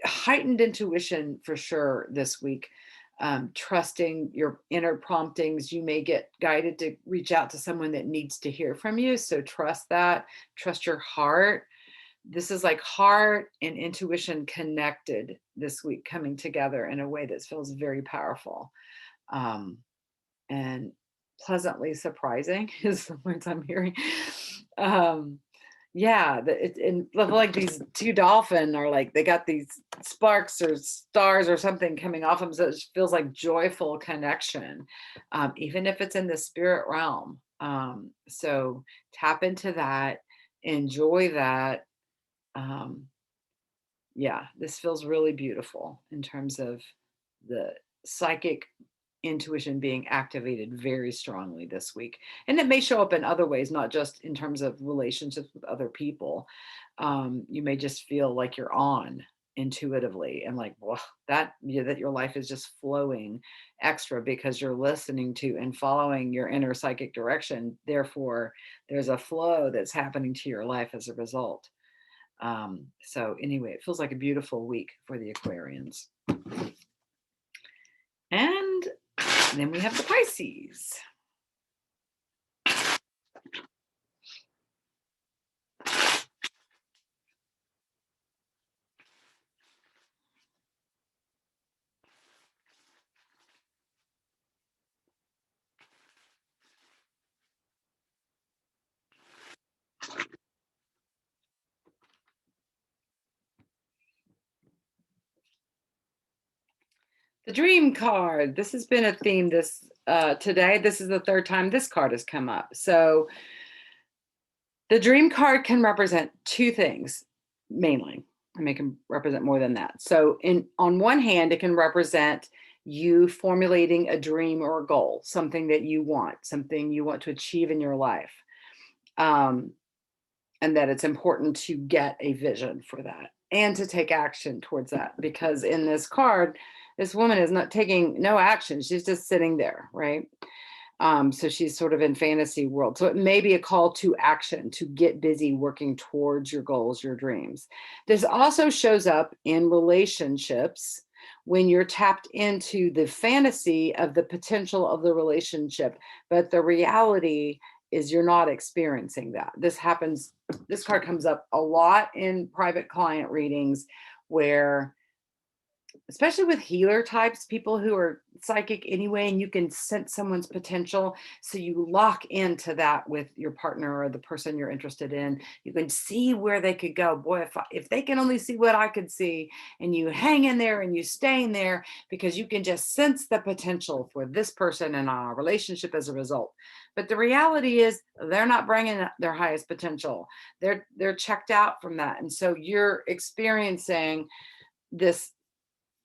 heightened intuition for sure this week. Trusting your inner promptings. You may get guided to reach out to someone that needs to hear from you. So trust that. Trust your heart. This is like heart and intuition connected this week, coming together in a way that feels very powerful. And pleasantly surprising is the words I'm hearing. Yeah, and like these two dolphin are like, they got these sparks or stars or something coming off them, so it feels like joyful connection, even if it's in the spirit realm. So tap into that, enjoy that. Yeah, this feels really beautiful in terms of the psychic intuition being activated very strongly this week. And it may show up in other ways, not just in terms of relationships with other people. You may just feel like you're on intuitively, and like, well, that your life is just flowing extra because you're listening to and following your inner psychic direction. Therefore, there's a flow that's happening to your life as a result. So anyway, it feels like a beautiful week for the Aquarians. And then we have the Pisces. The dream card. This has been a theme this today. This is the third time this card has come up. So the dream card can represent two things mainly. I mean, it can represent more than that. So on one hand, it can represent you formulating a dream or a goal, something that you want, something you want to achieve in your life. And that it's important to get a vision for that and to take action towards that. Because in this card, this woman is not taking no action. She's just sitting there, right? So she's sort of in fantasy world. So it may be a call to action to get busy working towards your goals, your dreams. This also shows up in relationships when you're tapped into the fantasy of the potential of the relationship, but the reality is you're not experiencing that. This card comes up a lot in private client readings, where especially with healer types, people who are psychic anyway, and you can sense someone's potential. So you lock into that with your partner or the person you're interested in. You can see where they could go. Boy, if they can only see what I could see, and you hang in there and you stay in there because you can just sense the potential for this person and our relationship as a result. But the reality is they're not bringing their highest potential. They're checked out from that. And so you're experiencing this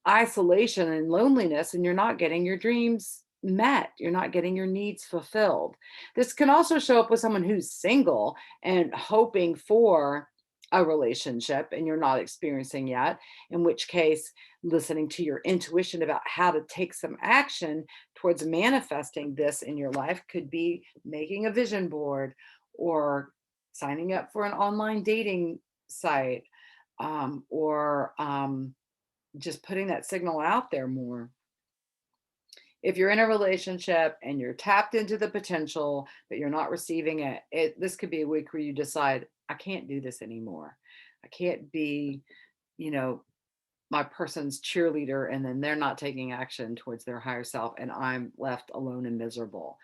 isolation and loneliness, and you're not getting your dreams met. You're not getting your needs fulfilled. This can also show up with someone who's single and hoping for a relationship and you're not experiencing yet, in which case listening to your intuition about how to take some action towards manifesting this in your life could be making a vision board or signing up for an online dating site, or just putting that signal out there more. If you're in a relationship and you're tapped into the potential, but you're not receiving it, this could be a week where you decide, I can't do this anymore. I can't be, you know, my person's cheerleader, and then they're not taking action towards their higher self, and I'm left alone and miserable.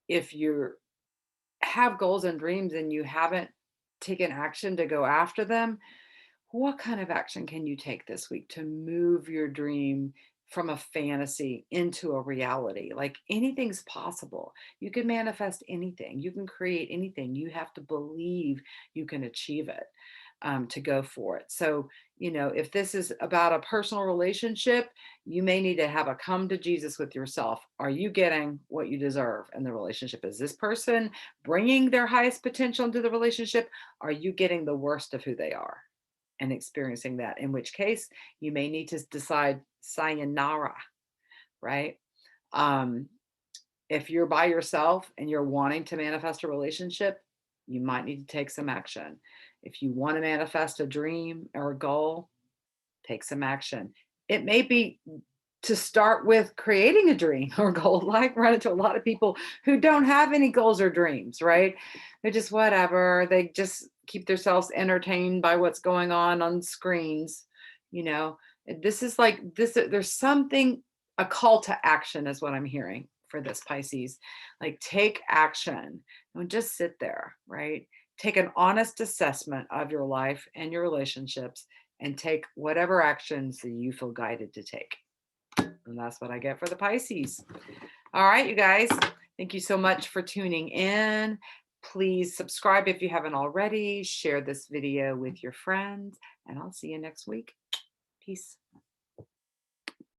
If you have goals and dreams and you haven't taken action to go after them, what kind of action can you take this week to move your dream from a fantasy into a reality? Like, anything's possible. You can manifest anything, you can create anything. You have to believe you can achieve it, to go for it. So, if this is about a personal relationship, you may need to have a come to Jesus with yourself. Are you getting what you deserve in the relationship? Is this person bringing their highest potential into the relationship? Are you getting the worst of who they are and experiencing that? In which case, you may need to decide sayonara, right? Um, if you're by yourself and you're wanting to manifest a relationship, you might need to take some action. If you want to manifest a dream or a goal, take some action. It may be to start with creating a dream or goal. Like, run into a lot of people who don't have any goals or dreams, right? They're just whatever. They just keep themselves entertained by what's going on screens. This is like this. There's something, a call to action is what I'm hearing for this Pisces. Like, take action. Don't just sit there, right? Take an honest assessment of your life and your relationships and take whatever actions that you feel guided to take. And that's what I get for the Pisces. All right, you guys. Thank you so much for tuning in. Please subscribe if you haven't already. Share this video with your friends, and I'll see you next week. Peace.